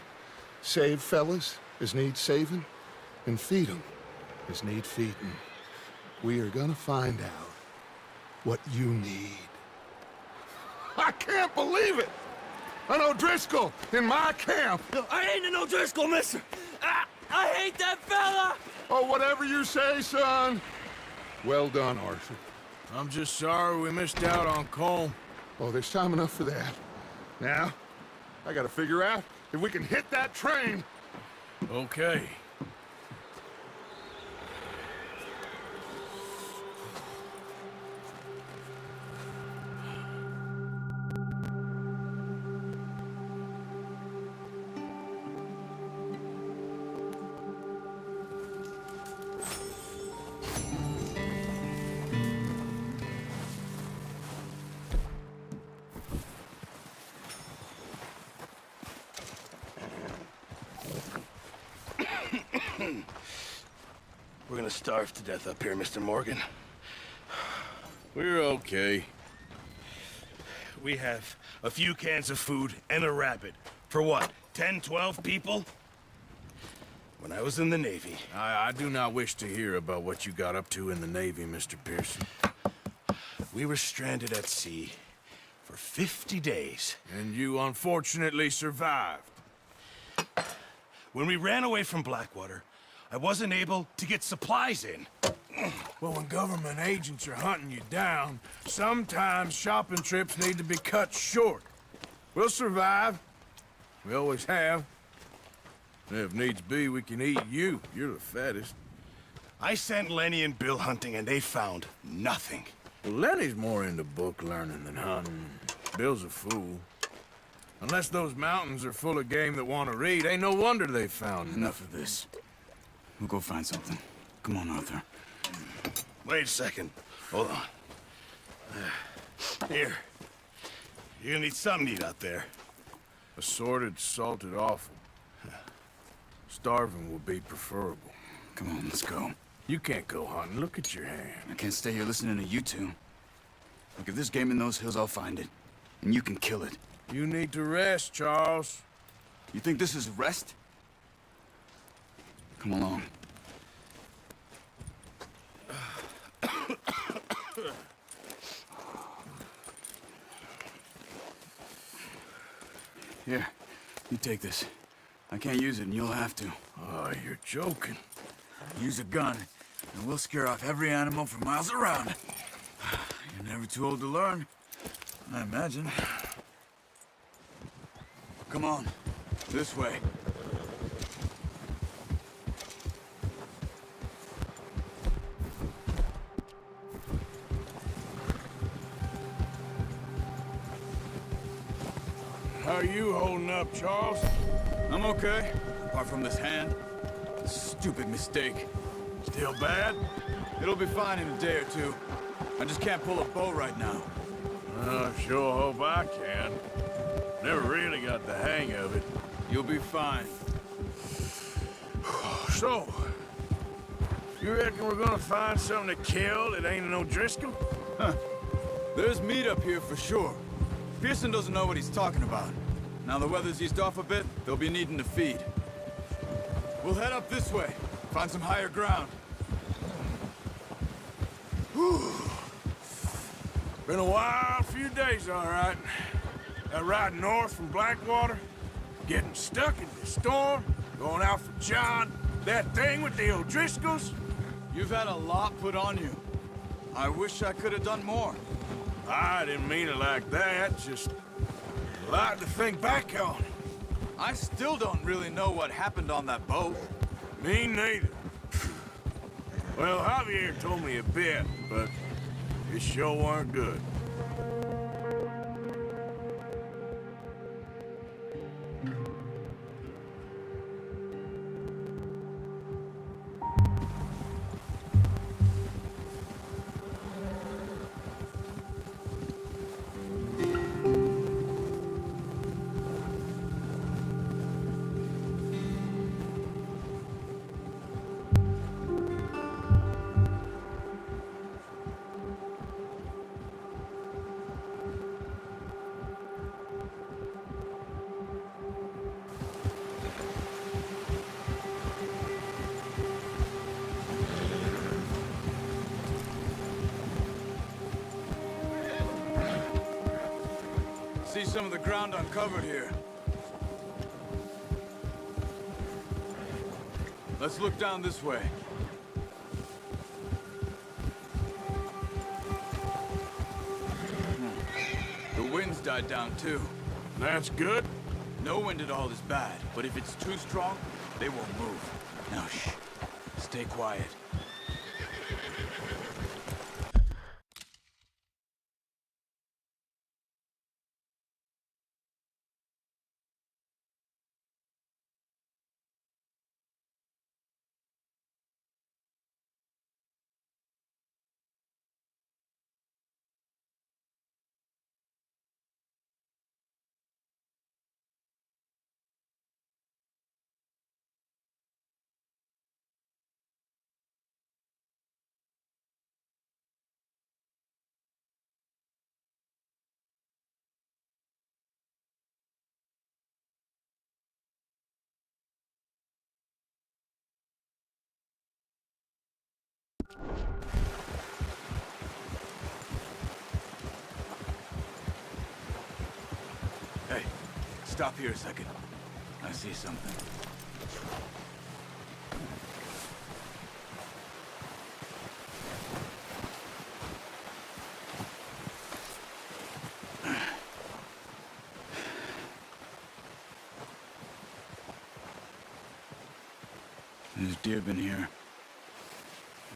save fellas as need saving, and feed 'em as need feeding. We are gonna find out what you need. I can't believe it! An O'Driscoll in my camp! I ain't an O'Driscoll, mister! I hate that fella! Oh, whatever you say, son. Well done, Arthur. I'm just sorry we missed out on Colm. Oh, there's time enough for that. Now, I gotta figure out if we can hit that train. Okay. We're gonna starve to death up here, Mr. Morgan. We're okay. We have a few cans of food and a rabbit. For what, 10, 12 people? When I was in the Navy... I do not wish to hear about what you got up to in the Navy, Mr. Pearson. We were stranded at sea for 50 days. And you unfortunately survived. When we ran away from Blackwater, I wasn't able to get supplies in. Well, when government agents are hunting you down, sometimes shopping trips need to be cut short. We'll survive. We always have. And if needs be, we can eat you. You're the fattest. I sent Lenny and Bill hunting, and they found nothing. Well, Lenny's more into book learning than hunting. Bill's a fool. Unless those mountains are full of game that want to read, ain't no wonder they found Enough of this. We'll go find something. Come on, Arthur. Wait a second. Hold on. Here. You're gonna need something to eat out there. Assorted, salted offal. Starving will be preferable. Come on, let's go. You can't go hunting. Look at your hand. I can't stay here listening to you two. Look, if there's game in those hills, I'll find it. And you can kill it. You need to rest, Charles. You think this is rest? Come along. Here, you take this. I can't use it, and you'll have to. Oh, you're joking. Use a gun, and we'll scare off every animal for miles around. You're never too old to learn, I imagine. Come on, this way. How are you holding up, Charles? I'm okay, apart from this hand. Stupid mistake. Still bad? It'll be fine in a day or two. I just can't pull a bow right now. I sure hope I can. Never really got the hang of it. You'll be fine. So, you reckon we're gonna find something to kill that ain't an O'Driscoll? Huh. There's meat up here for sure. Pearson doesn't know what he's talking about. Now the weather's eased off a bit, they'll be needing to feed. We'll head up this way, find some higher ground. Whew. Been a wild few days, all right. That ride north from Blackwater, getting stuck in the storm, going out for John, that thing with the O'Driscolls. You've had a lot put on you. I wish I could have done more. I didn't mean it like that, just a lot to think back on. I still don't really know what happened on that boat. Me neither. Well, Javier told me a bit, but it sure weren't good. See some of the ground uncovered here. Let's look down this way. The wind's died down too. That's good. No wind at all is bad, but if it's too strong, they won't move. Now shh. Stay quiet. Hey, stop here a second. I see something. There's deer been here.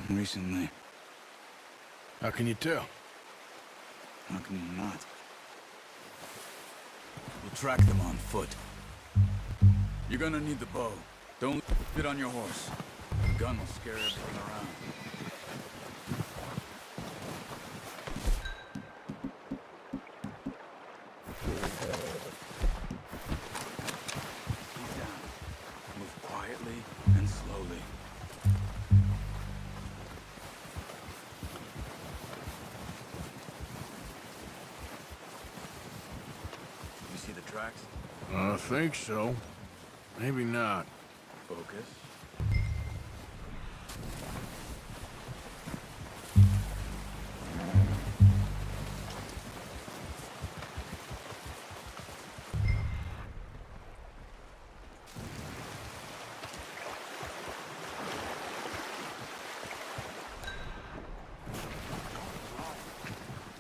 Recently. How can you tell? How can you not? We'll track them on foot. You're gonna need the bow. Don't leave it on your horse. The gun will scare everything around. Keep down. Move quietly and slowly. You see the tracks? I think so. Maybe not. Focus.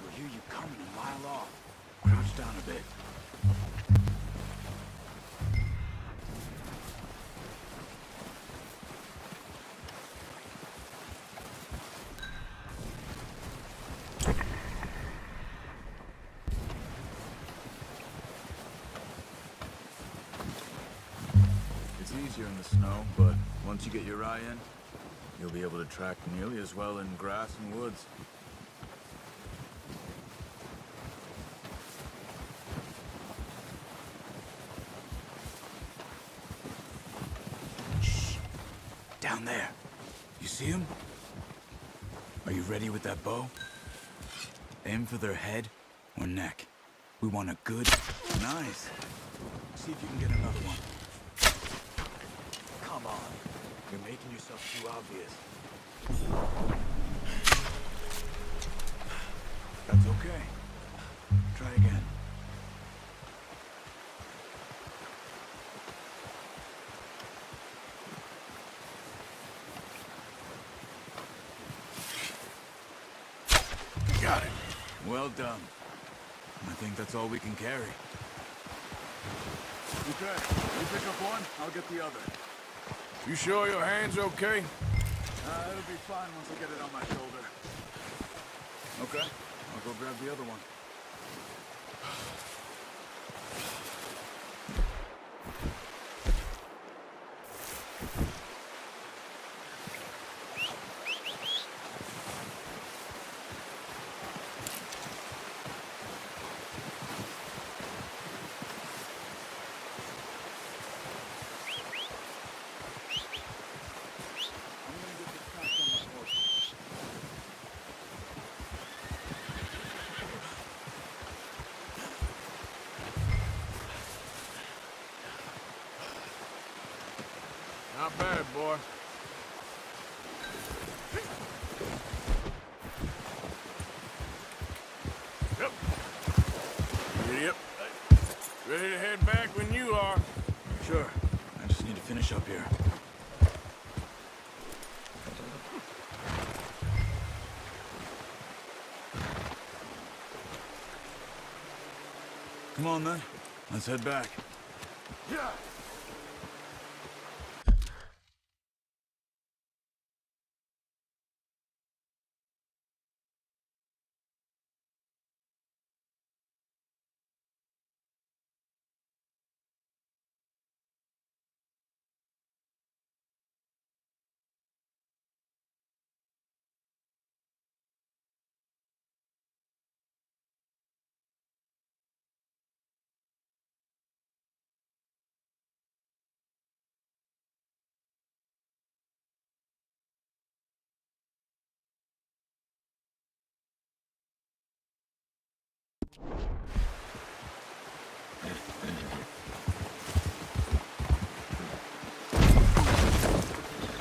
We'll hear you coming a mile off. Crouch down a bit. It's easier in the snow, but once you get your eye in, you'll be able to track nearly as well in grass and woods. Shh! Down there. You see him? Are you ready with that bow? Aim for their head or neck. We want a good... Nice. See if you can get another one. Come on. You're making yourself too obvious. That's okay. Try again. Got it. Well done. I think that's all we can carry. Okay, you pick up one, I'll get the other. You sure your hand's okay? It'll be fine once I get it on my shoulder. Okay, I'll go grab the other one. Not bad, boy. Yep. Yep. Ready to head back when you are. Sure. I just need to finish up here. Come on, then. Let's head back. Yeah.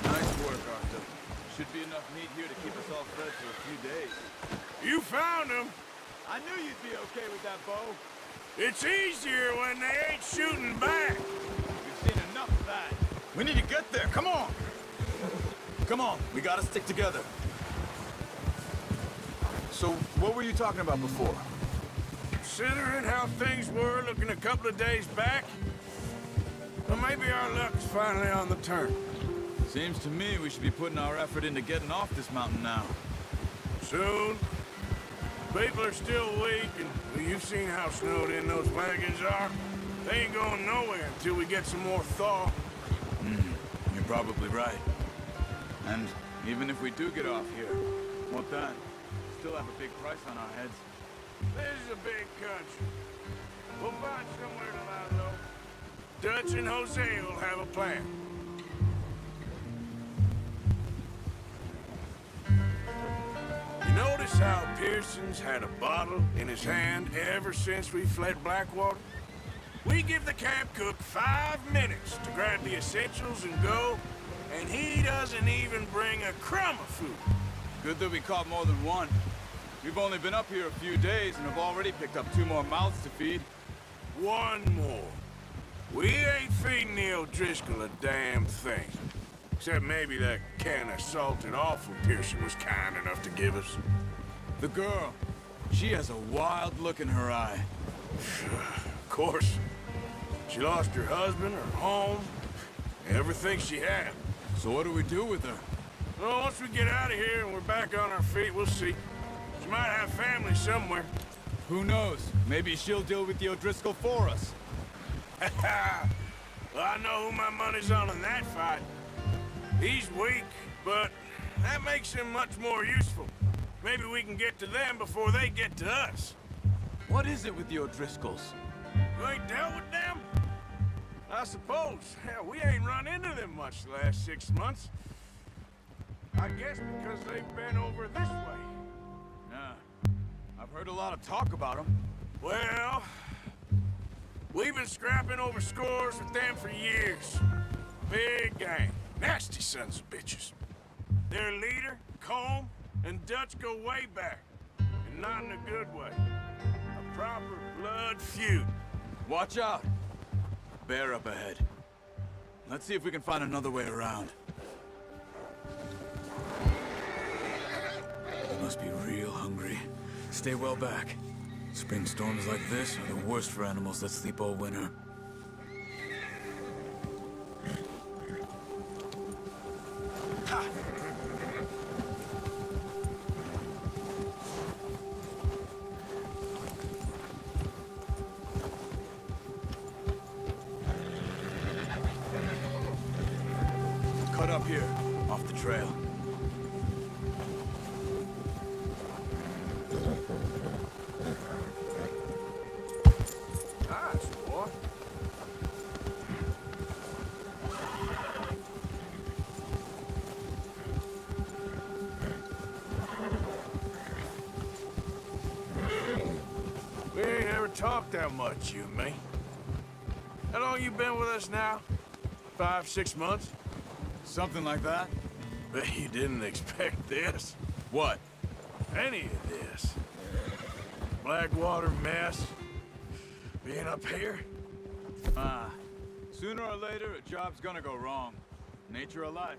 Nice work, Arthur. Should be enough meat here to keep us all fed for a few days. You found him. I knew you'd be okay with that bow. It's easier when they ain't shooting back. We've seen enough of that. We need to get there. Come on. Come on. We gotta stick together. So, what were you talking about before? Considering how things were looking a couple of days back, well, maybe our luck's finally on the turn. Seems to me we should be putting our effort into getting off this mountain now. Soon. People are still weak, and well, you've seen how snowed in those wagons are. They ain't going nowhere until we get some more thaw. You're probably right. And even if we do get off here, what then? Still have a big price on our heads. This is a big country. We'll find somewhere to lie low. Dutch and Jose will have a plan. You notice how Pearson's had a bottle in his hand ever since we fled Blackwater? We give the camp cook 5 minutes to grab the essentials and go, and he doesn't even bring a crumb of food. Good that we caught more than one. We've only been up here a few days and have already picked up 2 more mouths to feed. 1 more. We ain't feeding the O'Driscoll a damn thing. Except maybe that can of salted offal Pearson was kind enough to give us. The girl, she has a wild look in her eye. Of course. She lost her husband, her home, everything she had. So what do we do with her? Well, once we get out of here and we're back on our feet, we'll see. She might have family somewhere. Who knows? Maybe she'll deal with the O'Driscoll for us. Well, I know who my money's on in that fight. He's weak, but that makes him much more useful. Maybe we can get to them before they get to us. What is it with the O'Driscolls? You ain't dealt with them? I suppose. Hell, we ain't run into them much the last 6 months. I guess because they've been over this way. Yeah. I've heard a lot of talk about them. Well, we've been scrapping over scores with them for years. Big gang. Nasty sons of bitches. Their leader, Combe, and Dutch go way back. And not in a good way. A proper blood feud. Watch out. Bear up ahead. Let's see if we can find another way around. They must be real hungry. Stay well back. Spring storms like this are the worst for animals that sleep all winter. Cut up here, off the trail. Nice, boy. We ain't ever talked that much, you and me. How long you been with us now? 5, 6 months? Something like that? Bet you didn't expect this. What? Any of this. Blackwater mess. Being up here. Sooner or later, a job's gonna go wrong. Nature of life.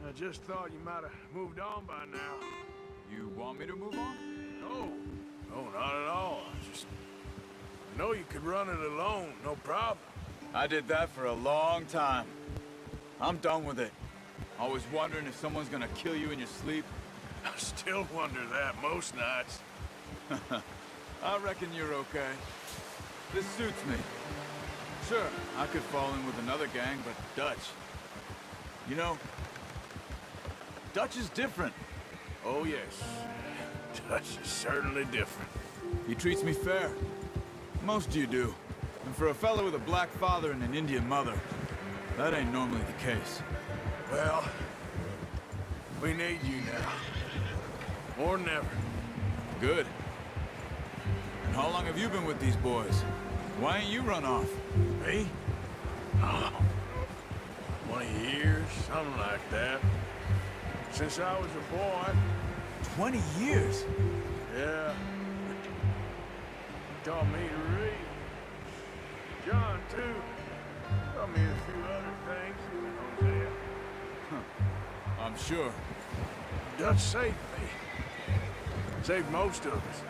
I just thought you might have moved on by now. You want me to move on? No. No, not at all. I know you could run it alone, no problem. I did that for a long time. I'm done with it. Always wondering if someone's gonna kill you in your sleep. I still wonder that most nights. I reckon you're okay. This suits me. Sure, I could fall in with another gang, but Dutch... You know, Dutch is different. Oh, yes. Dutch is certainly different. He treats me fair. Most of you do. And for a fellow with a black father and an Indian mother, that ain't normally the case. Well, we need you now. More than ever. Good. And how long have you been with these boys? Why ain't you run off? Me? Oh, 20 years, something like that. Since I was a boy. 20 years? Yeah. Taught me to read. John, too. Taught me a few other things. Hosea. I'm sure. Dutch saved me. Saved most of us.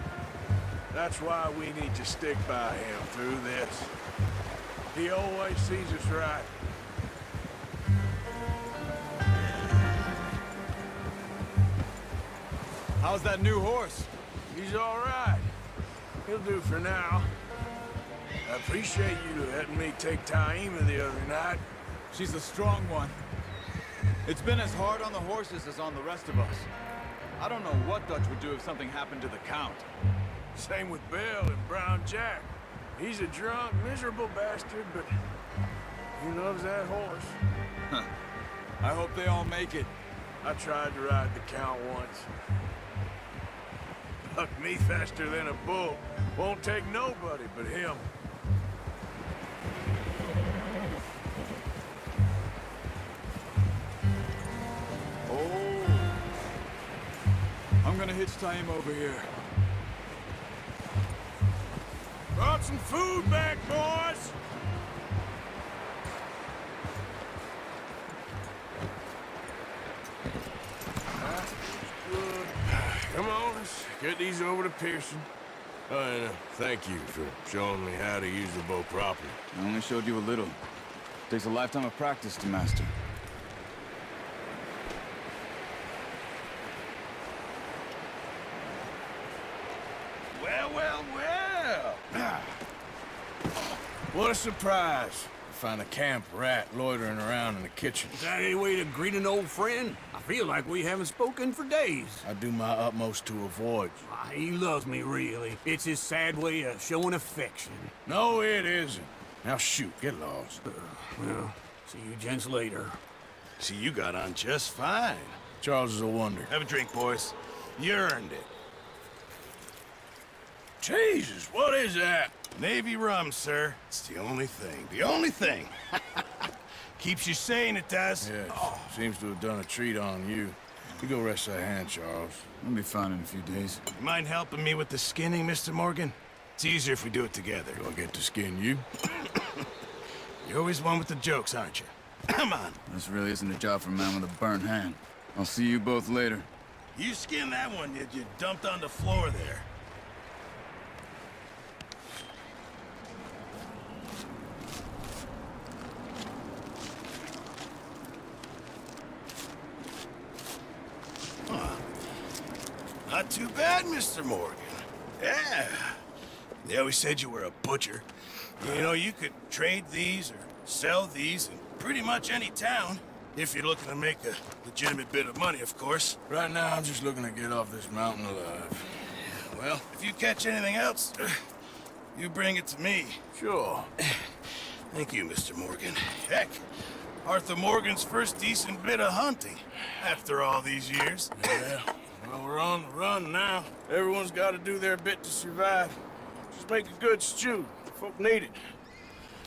That's why we need to stick by him through this. He always sees us right. How's that new horse? He's all right. He'll do for now. I appreciate you letting me take Taima the other night. She's a strong one. It's been as hard on the horses as on the rest of us. I don't know what Dutch would do if something happened to the Count. Same with Bill and Brown Jack. He's a drunk, miserable bastard, but he loves that horse. Huh. I hope they all make it. I tried to ride the Count once. Bucked me faster than a bull. Won't take nobody but him. Oh. I'm gonna hitch Taima over here. Brought some food back, boys! Come on, let's get these over to Pearson. And thank you for showing me how to use the bow properly. I only showed you a little. Takes a lifetime of practice to master. Well, well, well! What a surprise. Find a camp rat loitering around in the kitchen. Is that any way to greet an old friend? I feel like we haven't spoken for days. I do my utmost to avoid you. He loves me, really. It's his sad way of showing affection. No, it isn't. Now shoot, get lost. Well, see you gents later. See, you got on just fine. Charles is a wonder. Have a drink, boys. You earned it. Jesus, what is that? Navy rum, sir. It's the only thing. The only thing. Keeps you sane, it does. Yes. Oh. Seems to have done a treat on you. You go rest that hand, Charles. I'll be fine in a few days. You mind helping me with the skinning, Mr. Morgan? It's easier if we do it together. Do I get to skin you? You're always one with the jokes, aren't you? Come on. This really isn't a job for a man with a burnt hand. I'll see you both later. You skinned that one that you dumped on the floor there. Not too bad, Mr. Morgan. Yeah. They always said you were a butcher. You know, you could trade these or sell these in pretty much any town. If you're looking to make a legitimate bit of money, of course. Right now, I'm just looking to get off this mountain alive. Well, if you catch anything else, you bring it to me. Sure. Thank you, Mr. Morgan. Heck, Arthur Morgan's first decent bit of hunting after all these years. Yeah, well, we're on the run now. Everyone's got to do their bit to survive. Just make a good stew. Folk need it.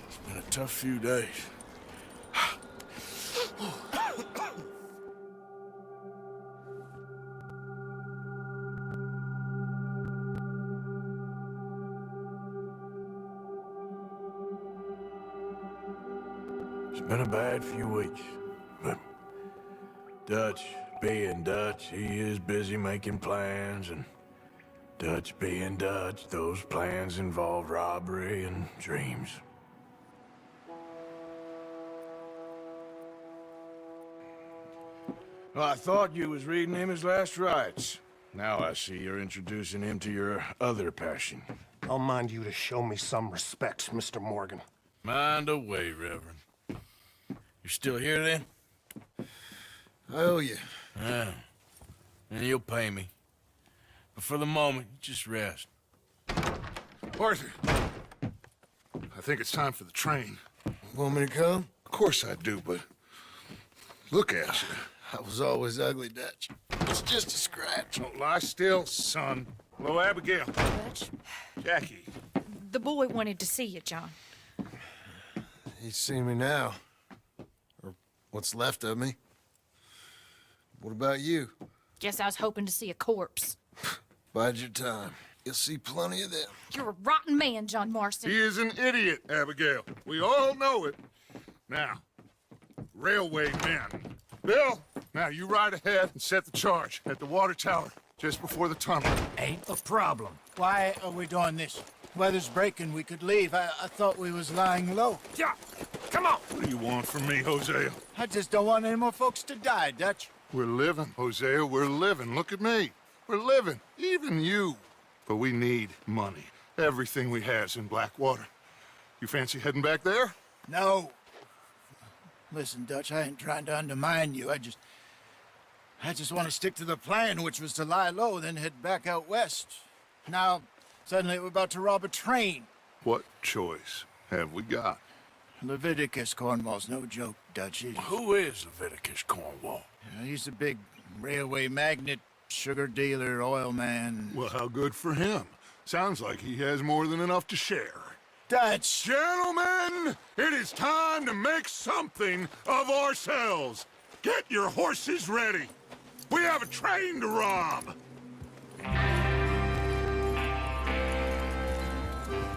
It's been a tough few days. It's been a bad few weeks, but Dutch being Dutch, he is busy making plans, and Dutch being Dutch, those plans involve robbery and dreams. Well, I thought you was reading him his last rites. Now I see you're introducing him to your other passion. I'll mind you to show me some respect, Mr. Morgan. Mind away, Reverend. You still here, then? I owe you. Yeah. And you'll pay me. But for the moment, just rest. Arthur, I think it's time for the train. Want me to come? Of course I do, but look at you. I was always ugly, Dutch. It's just a scratch. Don't lie still, son. Hello, Abigail. Dutch, Jackie. the boy wanted to see you, John. He's seen me now. Or what's left of me. What about you? Guess I was hoping to see a corpse. Bide your time. You'll see plenty of them. You're a rotten man, John Marston. He is an idiot, Abigail. We all know it. Now, railway men. Bill, now you ride ahead and set the charge at the water tower just before the tunnel. Ain't a problem. Why are we doing this? Weather's breaking, we could leave. I thought we was lying low. Yeah, come on. What do you want from me, Hosea? I just don't want any more folks to die, Dutch. We're living, Hosea, we're living. Look at me. We're living, even you. But we need money. Everything we have's in Blackwater. You fancy heading back there? No. Listen, Dutch, I ain't trying to undermine you. I just want to stick to the plan, which was to lie low, then head back out west. Now, suddenly we're about to rob a train. What choice have we got? Leviticus Cornwall's no joke, Dutch. Who is Leviticus Cornwall? He's a big railway magnate, sugar dealer, oil man. Well, how good for him. Sounds like he has more than enough to share. Dutch! Gentlemen, it is time to make something of ourselves. Get your horses ready. We have a train to rob.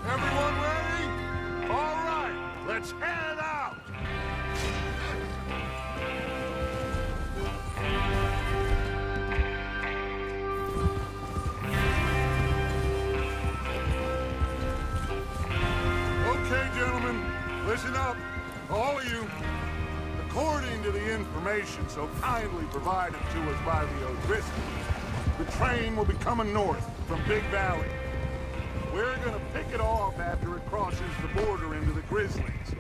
Everyone ready? All right, let's head out. Okay, gentlemen, listen up, all of you. According to the information so kindly provided to us by the O'Driscolls, the train will be coming north from Big Valley. We're gonna pick it off after it crosses the border into the Grizzlies.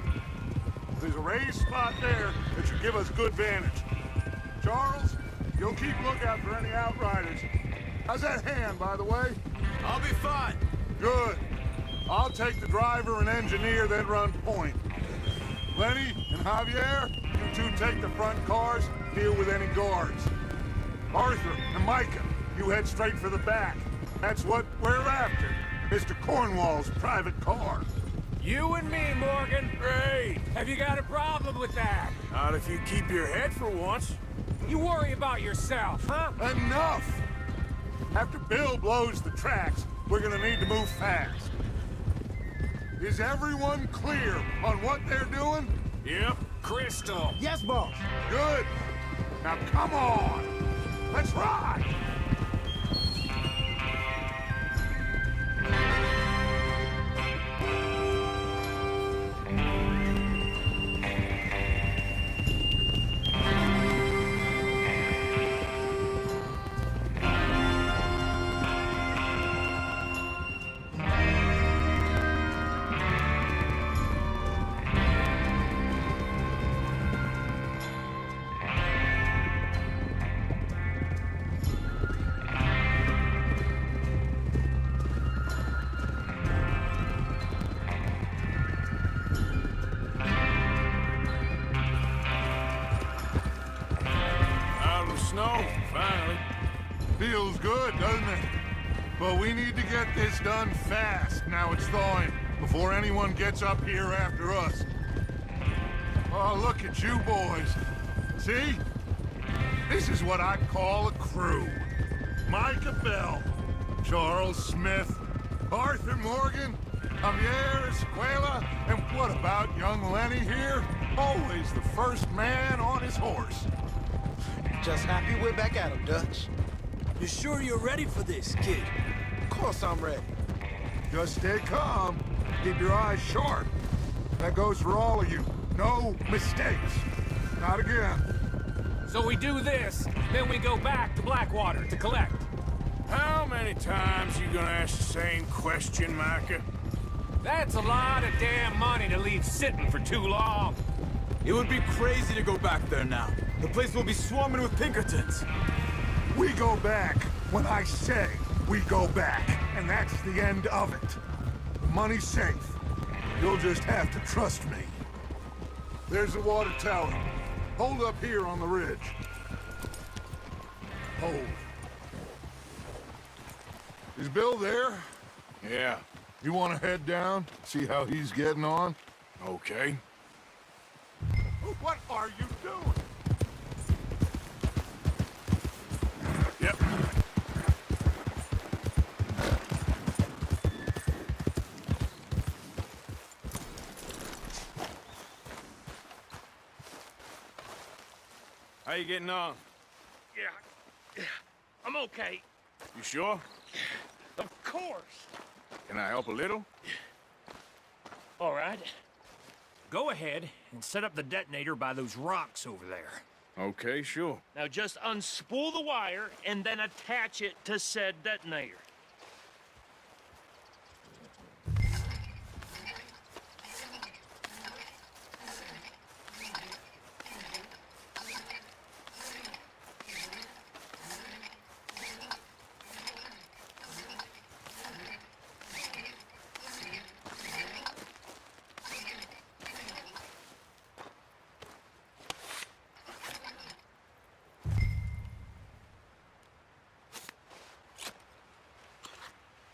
There's a raised spot there that should give us good vantage. Charles, you'll keep lookout for any outriders. How's that hand, by the way? I'll be fine. Good. I'll take the driver and engineer, then run point. Lenny and Javier, you two take the front cars, deal with any guards. Arthur and Micah, you head straight for the back. That's what we're after. Mr. Cornwall's private car. You and me, Morgan. Great. Have you got a problem with that? Not if you keep your head for once. You worry about yourself, huh? Enough! After Bill blows the tracks, we're gonna need to move fast. Is everyone clear on what they're doing? Yep. Crystal. Yes, boss. Good. Now come on. Let's ride. snow, finally. Feels good, doesn't it? But we need to get this done fast. Now it's thawing, before anyone gets up here after us. Oh, look at you boys. See? This is what I'd call a crew. Micah Bell, Charles Smith, Arthur Morgan, Javier Escuela, and what about young Lenny here? Always the first man on his horse. Just happy we're back at him, Dutch. You sure you're ready for this, kid? Of course I'm ready. Just stay calm. Keep your eyes sharp. That goes for all of you. No mistakes. Not again. So we do this, then we go back to Blackwater to collect. How many times you gonna ask the same question, Micah? That's a lot of damn money to leave sitting for too long. It would be crazy to go back there now. The place will be swarming with Pinkertons. We go back when I say we go back, and that's the end of it. The money's safe. You'll just have to trust me. There's the water tower. Hold up here on the ridge. Hold. Is Bill there? Yeah. You want to head down, see how he's getting on? Okay. What are you doing? Yep. How you getting on? Yeah, I'm okay. You sure? Of course. Can I help a little? All right. Go ahead and set up the detonator by those rocks over there. Okay, sure. Now just unspool the wire and then attach it to said detonator.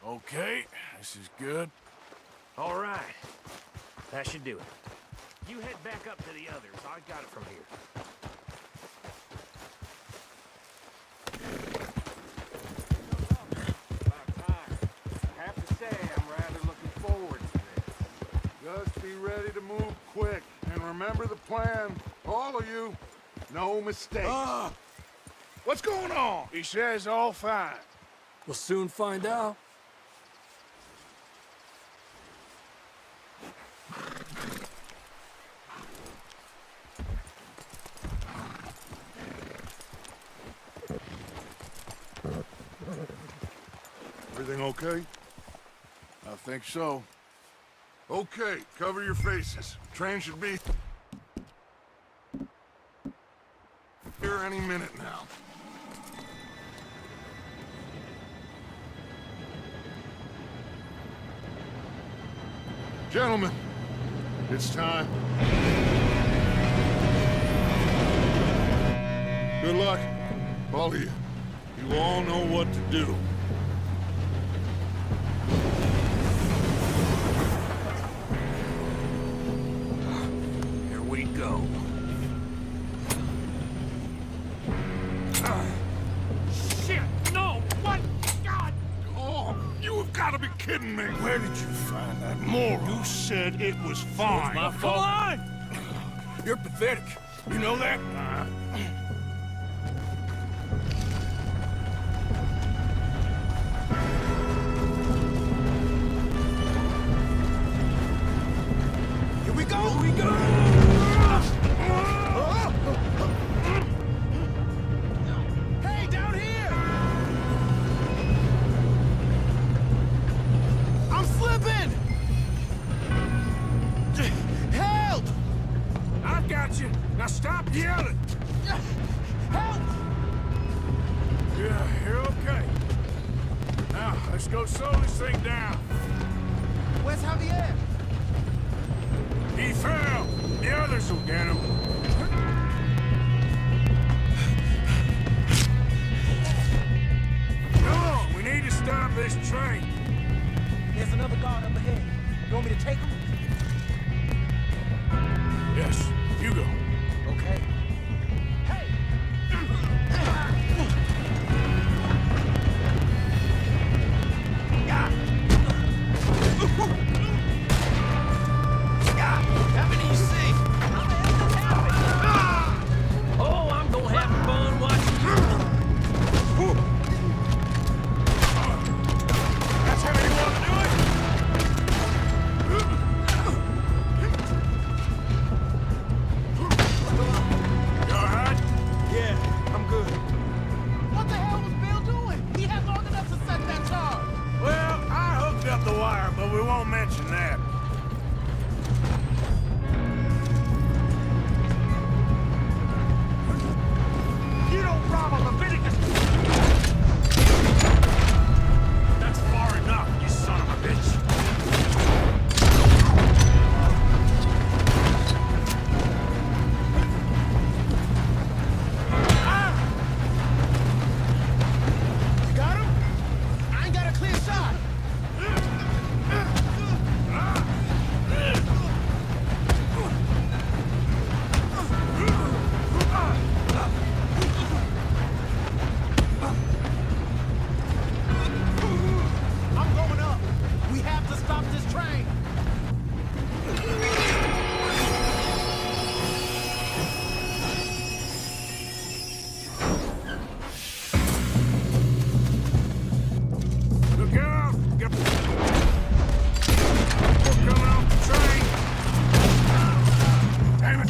Okay, this is good. All right. That should do it. You head back up to the others. I got it from here. I have to say, I'm rather looking forward to this. Just be ready to move quick, and remember the plan. All of you, no mistakes. What's going on? He says all fine. We'll soon find out. Everything okay? I think so. Okay, cover your faces. Train should be here any minute now. Gentlemen, it's time. Good luck, all of you. You all know what to do. Here we go. Shit, no! What? God! Oh, you have got to be kidding me. Where did you find that moron? You said it was fine. My fault. Come on! You're pathetic. You know that? Here we go! Here we go! Hey, down here! I'm slipping! Help! I've got you. Now stop yelling. Help! Yeah, you're okay. Now, let's go slow this thing down. Where's Javier? He fell. The others will get him. to take them? Yes, you go. Okay. Oh, I'm gonna have fun watching you. That's how you want to do it? You alright? Yeah, I'm good. What the hell was Bill doing? He had long enough to set that charge. Well, I hooked up the wire, but we won't mention that. You don't rob a Leviticus. That's far enough, you son of a bitch. You got him? I ain't got a clear shot. I'm going up. We have to stop this train. Look out! Get... We're coming off the train! Damn it!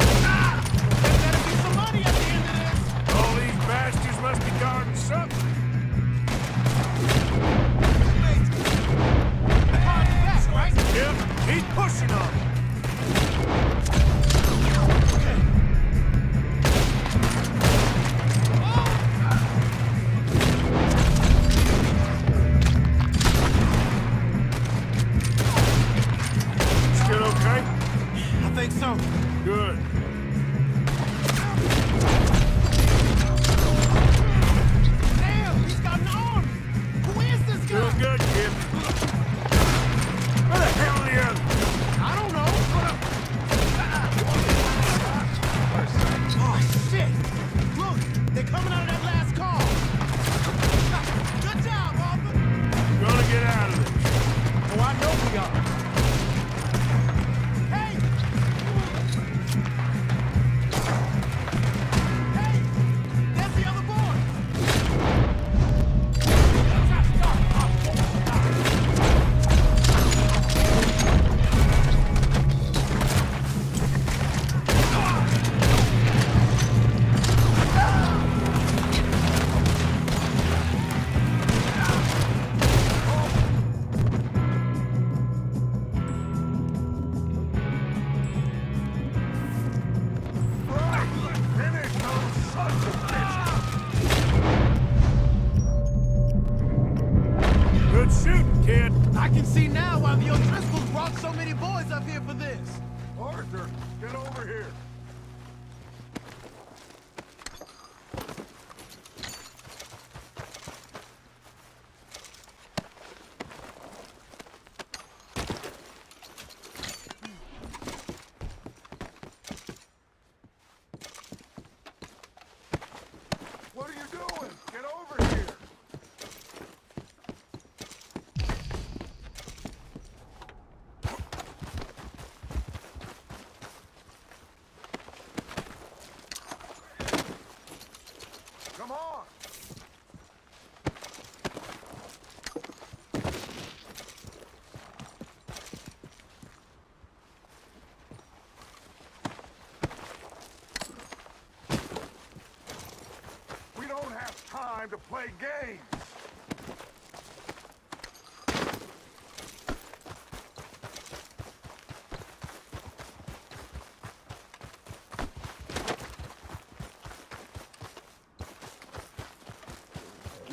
There better be some money at the end of this. All these bastards must be guarding something. Wait. The car's back, right? Yep, he's pushing on it. Still okay? I think so. Good. Damn, he's got an army. Who is this guy? Doing good, kid. Where the hell are the others? I don't know. Oh, shit. Look, they're coming out of that last car. Good job, Arthur. We're gonna get out of this. Oh, I know we are. Hey! Hey! There's the other boy! Good shooting, kid. I can see now why the O'Driscolls brought so many boys up here for this. Arthur, get over here. What are you doing? Get over here. Come on. We don't have time to play games.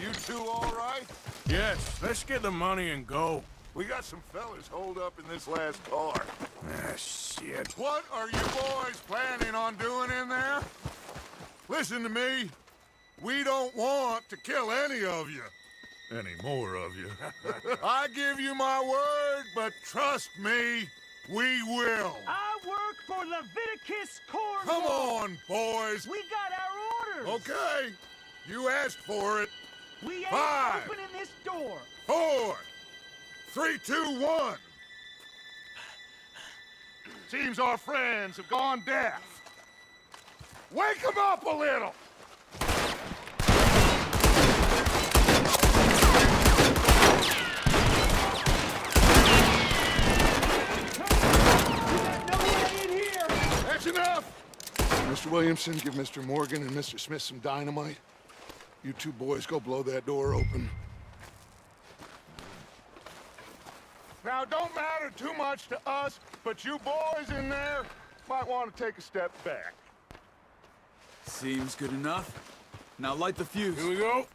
You two all right? Yes, let's get the money and go. We got some fellas holed up in this last car. Ah, shit. What are you boys planning on doing in there? Listen to me. We don't want to kill any of you. Any more of you. I give you my word, but trust me, we will. I work for Leviticus Cornwall. Come on, boys. We got our orders. Okay, you asked for it. We ain't 5, opening this door. 4, 3, 2, 1. Seems our friends have gone deaf. Wake them up a little. That's enough! Mr. Williamson, give Mr. Morgan and Mr. Smith some dynamite. You two boys go blow that door open. Now, it don't matter too much to us, but you boys in there might want to take a step back. Seems good enough. Now light the fuse. Here we go.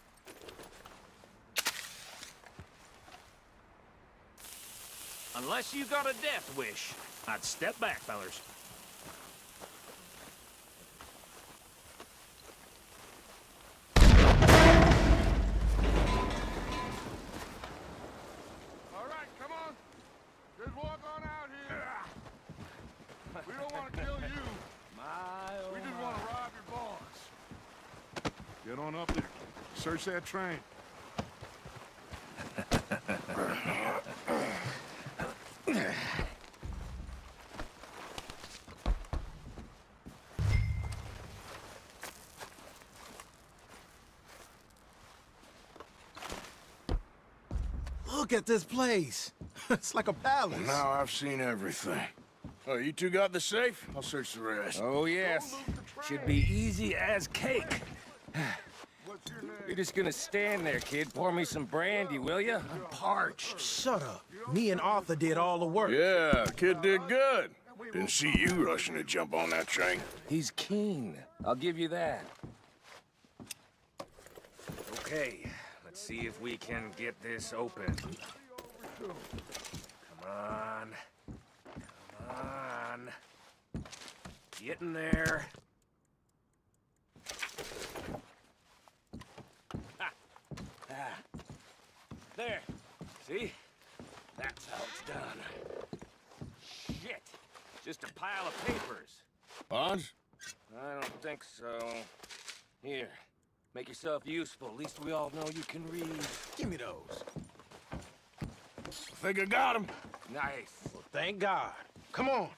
Unless you got a death wish, I'd step back, fellers. All right, come on. Just walk on out here. We don't want to kill you. We just want to rob your boss. Get on up there. Search that train. Look at this place. It's like a palace. Now I've seen everything. Oh, you two got the safe? I'll search the rest. Oh, yes. Should be easy as cake. You're just gonna stand there, kid. Pour me some brandy, will you? I'm parched. Shut up. Me and Arthur did all the work. Yeah, kid did good. Didn't see you rushing to jump on that train. He's keen. I'll give you that. Okay, let's see if we can get this open. Come on. Come on. Get in there. There. See? That's how it's done. Shit. Just a pile of papers. Bonds? I don't think so. Here. Make yourself useful. At least we all know you can read. Give me those. I think I got him. Nice. Well, thank God. Come on.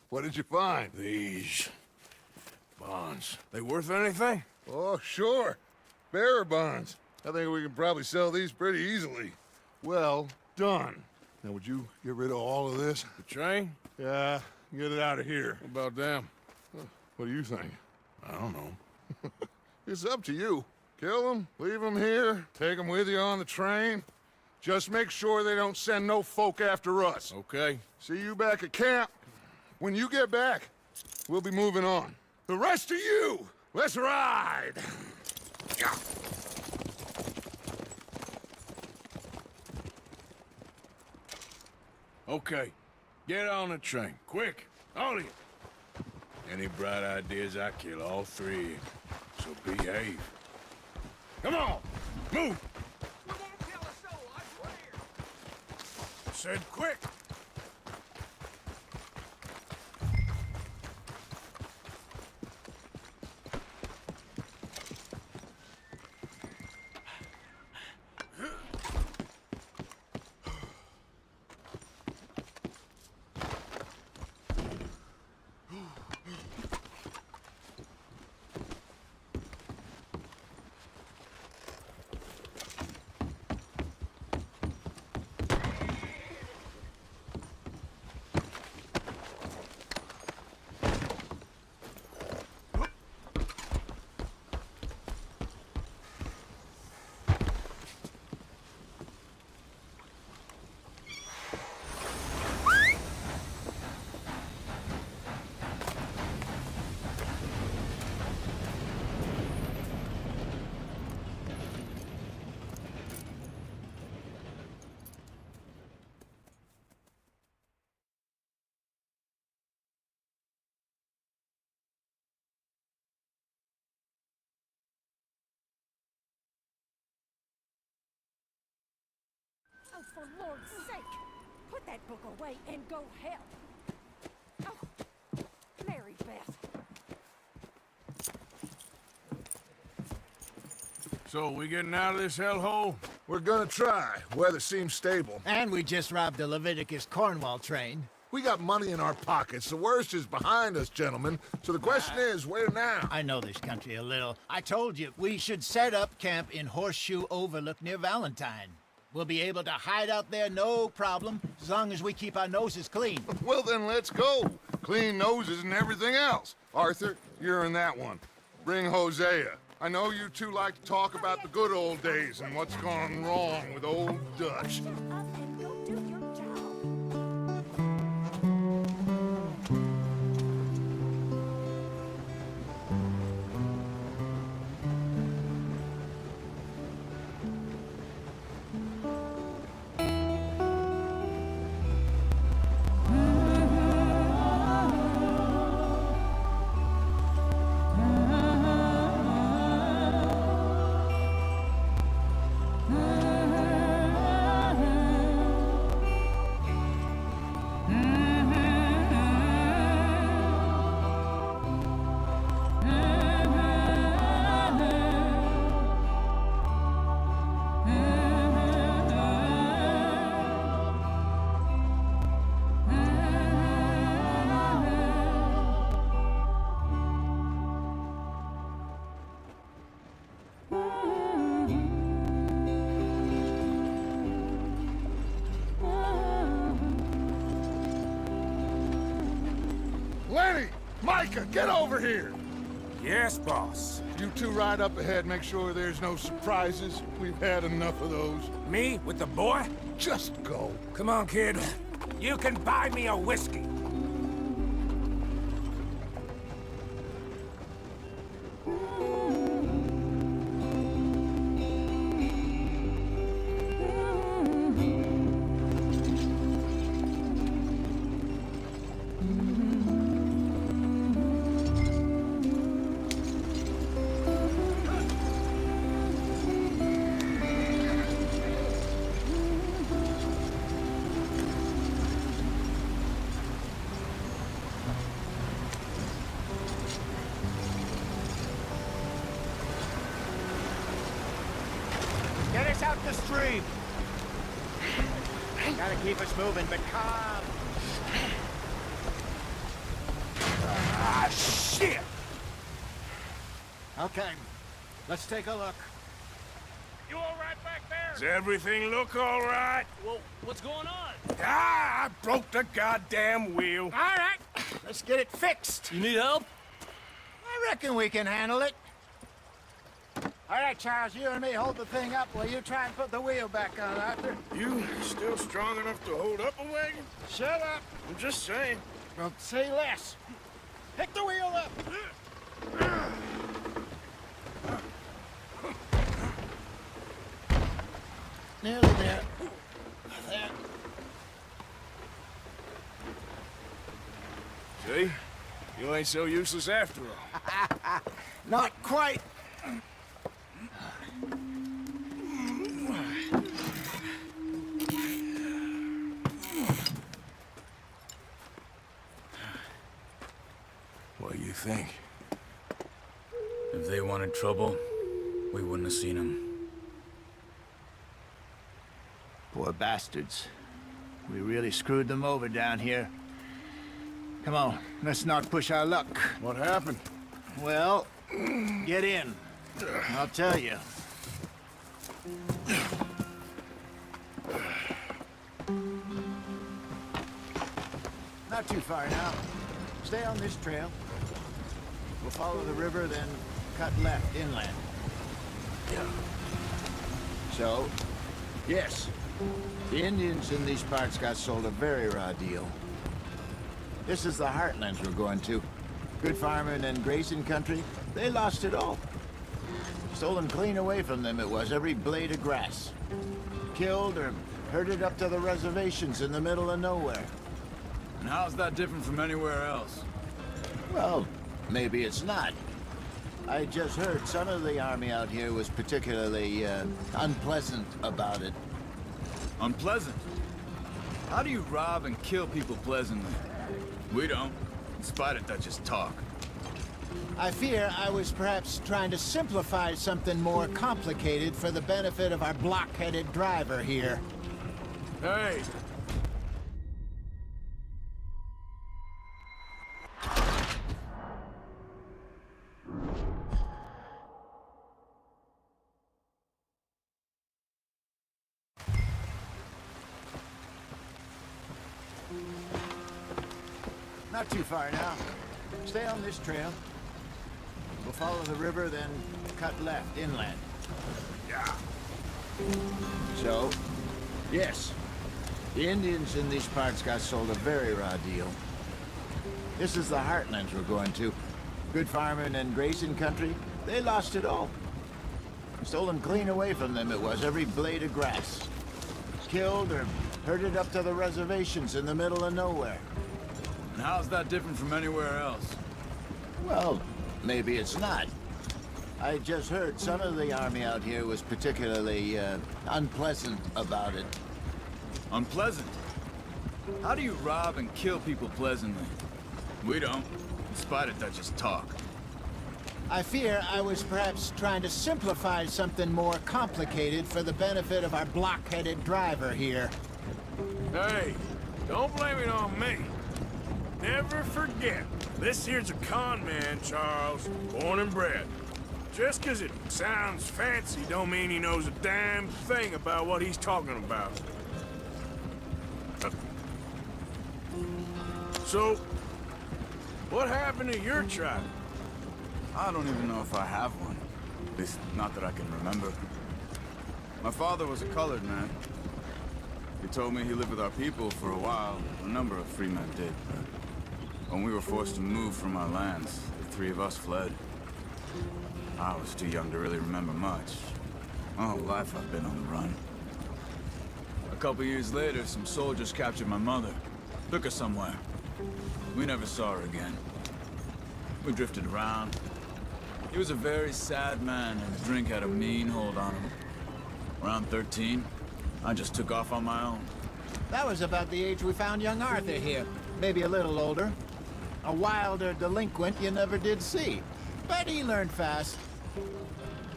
What did you find? These bonds. They worth anything? Oh, sure. Bearer bonds. I think we can probably sell these pretty easily. Well done. Now, would you get rid of all of this? The train? Yeah, get it out of here. What about them? What do you think? I don't know. It's up to you. Kill them, leave them here, take them with you on the train. Just make sure they don't send no folk after us. Okay. See you back at camp. When you get back, we'll be moving on. The rest of you, let's ride! Okay. Get on the train. Quick. All of you. Any bright ideas, I kill all three. So behave. Come on! Move! We won't kill a soul, I swear! Said quick! for Lord's sake! Put that book away and go help! Oh, Mary Beth. So, we getting out of this hellhole? We're gonna try. Weather seems stable. And we just robbed the Leviticus Cornwall train. We got money in our pockets. The worst is behind us, gentlemen. So the question is, where now? I know this country a little. I told you, we should set up camp in Horseshoe Overlook near Valentine. We'll be able to hide out there, no problem, as long as we keep our noses clean. Well, then let's go. Clean noses and everything else. Arthur, you're in that one. Bring Hosea. I know you two like to talk about the good old days and what's gone wrong with old Dutch. Lenny! Micah, get over here! Yes, boss. You two ride up ahead, make sure there's no surprises. We've had enough of those. Me with the boy? Just go. Come on, kid. You can buy me a whiskey. Get us out the stream! Gotta keep us moving, but calm. Ah, shit! Okay, let's take a look. You all right back there? Does everything look all right? Well, what's going on? Ah, I broke the goddamn wheel. All right, let's get it fixed. You need help? I reckon we can handle it. All right, Charles, you and me hold the thing up while you try and put the wheel back on, Arthur. You still strong enough to hold up a wagon? Shut up. I'm just saying. Well, say less. Pick the wheel up. Nearly there. There. See? You ain't so useless after all. Not quite. What do you think? If they wanted trouble, we wouldn't have seen them. Poor bastards. We really screwed them over down here. Come on, let's not push our luck. What happened? Well, get in. I'll tell you. Not too far now. Stay on this trail. We'll follow the river, then cut left inland. Yeah. So, yes, the Indians in these parts got sold a very raw deal. This is the heartlands we're going to. Good farming and grazing country, they lost it all. Stolen clean away from them it was, every blade of grass. Killed or herded up to the reservations in the middle of nowhere. And how's that different from anywhere else? Well, maybe it's not. I just heard some of the army out here was particularly, unpleasant about it. Unpleasant? How do you rob and kill people pleasantly? We don't, in spite of Dutch's talk. I fear I was perhaps trying to simplify something more complicated for the benefit of our block-headed driver here. Hey! Not too far now. Stay on this trail. We'll follow the river, then cut left, inland. Yeah. So, yes, the Indians in these parts got sold a very raw deal. This is the heartlands we're going to. Good farming and grazing country, they lost it all. Stolen clean away from them it was, every blade of grass. Killed or herded up to the reservations in the middle of nowhere. And how's that different from anywhere else? Well, maybe it's not. I just heard some of the army out here was particularly, unpleasant about it. Unpleasant? How do you rob and kill people pleasantly? We don't, in spite of Dutch's talk. I fear I was perhaps trying to simplify something more complicated for the benefit of our block-headed driver here. Hey, don't blame it on me. Never forget, this here's a con man, Charles, born and bred. Just 'cause it sounds fancy don't mean he knows a damn thing about what he's talking about. So, what happened to your tribe? I don't even know if I have one. At least, not that I can remember. My father was a colored man. He told me he lived with our people for a while. A number of free men did. When we were forced to move from our lands, the three of us fled. I was too young to really remember much. My whole life I've been on the run. A couple years later, some soldiers captured my mother. Took her somewhere. We never saw her again. We drifted around. He was a very sad man, and the drink had a mean hold on him. Around 13, I just took off on my own. That was about the age we found young Arthur here. Maybe a little older. A wilder delinquent you never did see. But he learned fast.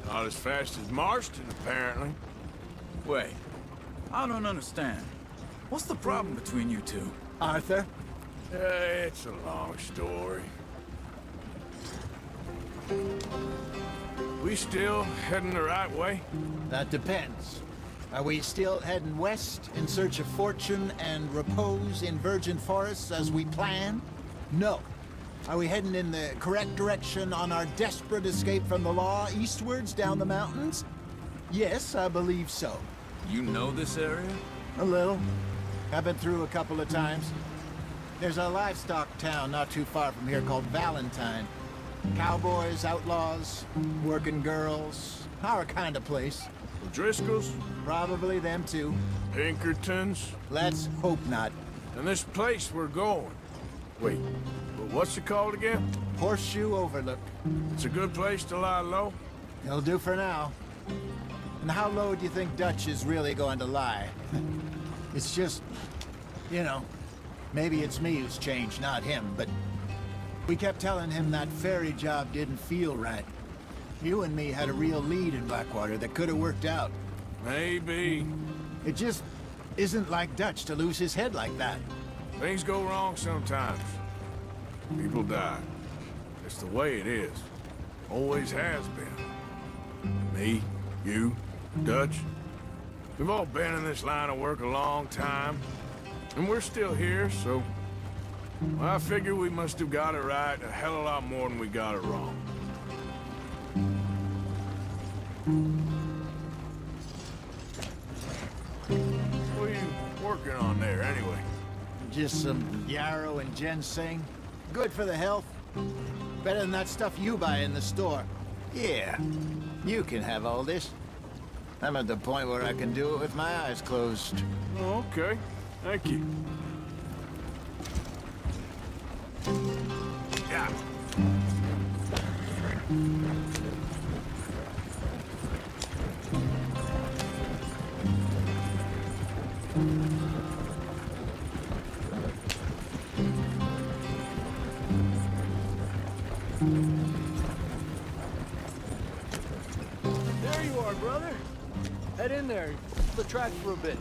Not as fast as Marston, apparently. Wait, I don't understand. What's the problem between you two? Arthur? It's a long story. We still heading the right way? That depends. Are we still heading west in search of fortune and repose in virgin forests as we planned? No. Are we heading in the correct direction on our desperate escape from the law eastwards down the mountains? Yes, I believe so. You know this area? A little. I've been through a couple of times. There's a livestock town not too far from here called Valentine. Cowboys, outlaws, working girls, our kind of place. The Driscolls? Probably them too. Pinkertons? Let's hope not. And this place we're going. Wait, but what's it called again? Horseshoe Overlook. It's a good place to lie low? It'll do for now. And how low do you think Dutch is really going to lie? It's just, you know, maybe it's me who's changed, not him, but we kept telling him that ferry job didn't feel right. You and me had a real lead in Blackwater that could have worked out. Maybe. It just isn't like Dutch to lose his head like that. Things go wrong sometimes. People die. It's the way it is. Always has been. Me, you, Dutch. We've all been in this line of work a long time. And we're still here, so... well, I figure we must have got it right a hell of a lot more than we got it wrong. What are you working on there, anyway? Just some yarrow and ginseng. Good for the health. Better than that stuff you buy in the store. Yeah, you can have all this. I'm at the point where I can do it with my eyes closed. Oh, okay. Thank you. Yeah. There you are, brother. Head in there. The track for a bit.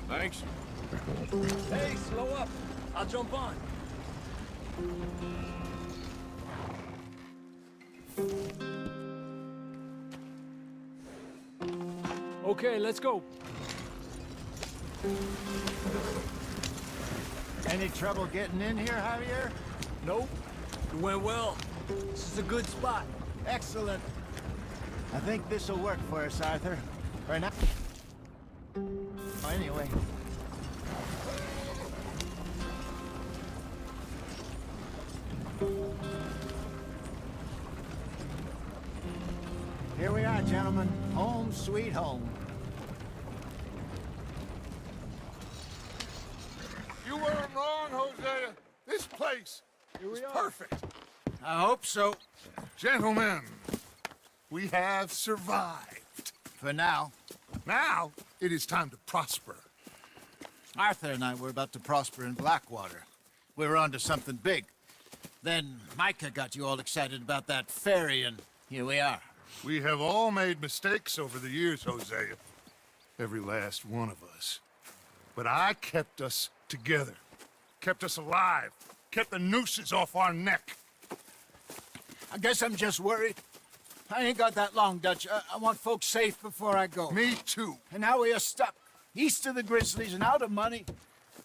Thanks. Hey, slow up. I'll jump on. Okay, let's go. Any trouble getting in here, Javier? Nope. It went well. This is a good spot. Excellent. I think this'll work for us, Arthur. Right now. Oh, anyway. Here we are, gentlemen. Home sweet home. You weren't wrong, Hosea. This place is perfect. I hope so. Gentlemen, we have survived. For now. Now, it is time to prosper. Arthur and I were about to prosper in Blackwater. We were onto something big. Then Micah got you all excited about that ferry, and here we are. We have all made mistakes over the years, Hosea. Every last one of us. But I kept us together. Kept us alive. Kept the nooses off our neck. I guess I'm just worried. I ain't got that long, Dutch. I want folks safe before I go. Me too. And now we are stuck, east of the Grizzlies and out of money,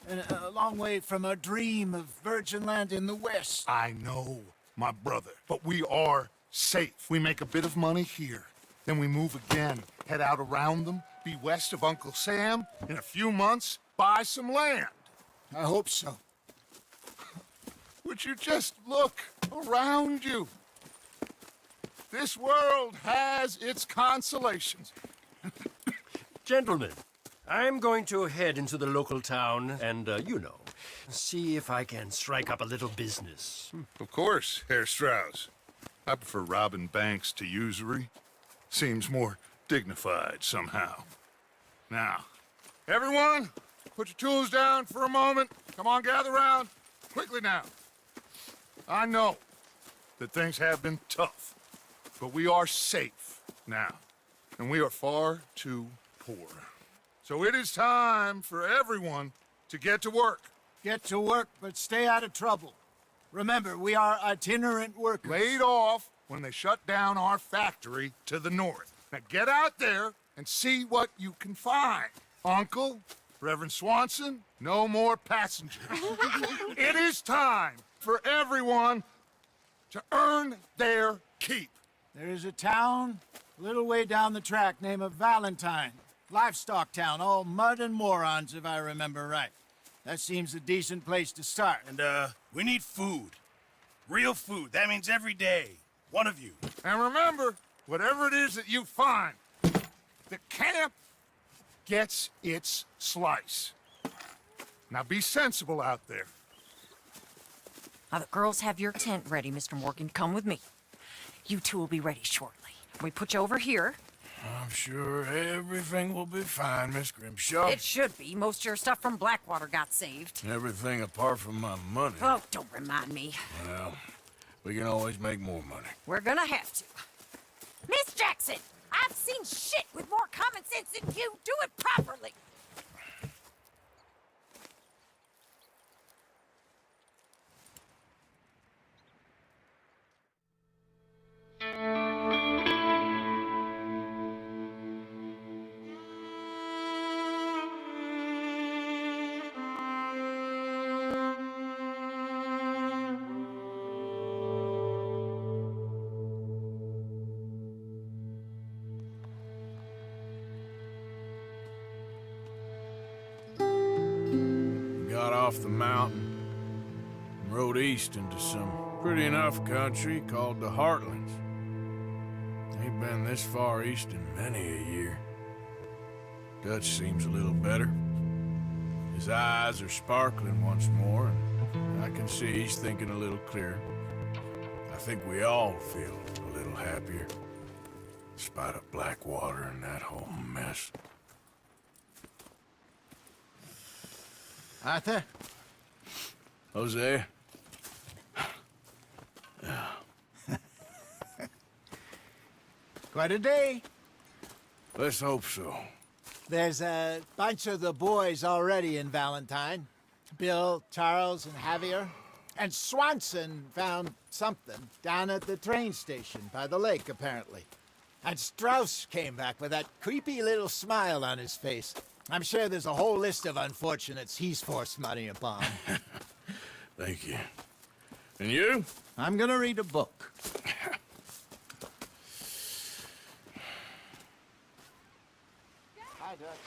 and a long way from our dream of virgin land in the west. I know, my brother, but we are safe. We make a bit of money here, then we move again, head out around them, be west of Uncle Sam, in a few months, buy some land. I hope so. Would you just look around you? This world has its consolations. Gentlemen, I'm going to head into the local town and, see if I can strike up a little business. Of course, Herr Strauss. I prefer robbing banks to usury. Seems more dignified somehow. Now, everyone, put your tools down for a moment. Come on, gather round. Quickly now. I know that things have been tough, but we are safe now, and we are far too poor. So it is time for everyone to get to work. Get to work, but stay out of trouble. Remember, we are itinerant workers. Laid off when they shut down our factory to the north. Now get out there and see what you can find. Uncle, Reverend Swanson, no more passengers. It is time for everyone to earn their keep. There is a town a little way down the track named Valentine. Livestock town, all mud and morons, if I remember right. That seems a decent place to start. And, we need food. Real food. That means every day. One of you. And remember, whatever it is that you find, the camp gets its slice. Now be sensible out there. Now, the girls have your tent ready, Mr. Morgan. Come with me. You two will be ready shortly. We put you over here. I'm sure everything will be fine, Miss Grimshaw. It should be. Most of your stuff from Blackwater got saved. Everything apart from my money. Oh, don't remind me. Well, we can always make more money. We're gonna have to. Miss Jackson, I've seen shit with more common sense than you. Do it properly. Off the mountain and rode east into some pretty enough country called the Heartlands. Ain't been this far east in many a year. Dutch seems a little better. His eyes are sparkling once more, and I can see he's thinking a little clearer. I think we all feel a little happier, in spite of Blackwater and that whole mess. Arthur? Jose? Quite a day. Let's hope so. There's a bunch of the boys already in Valentine. Bill, Charles, and Javier. And Swanson found something down at the train station by the lake, apparently. And Strauss came back with that creepy little smile on his face. I'm sure there's a whole list of unfortunates he's forced money upon. Thank you. And you? I'm gonna read a book. Hi, Dutch.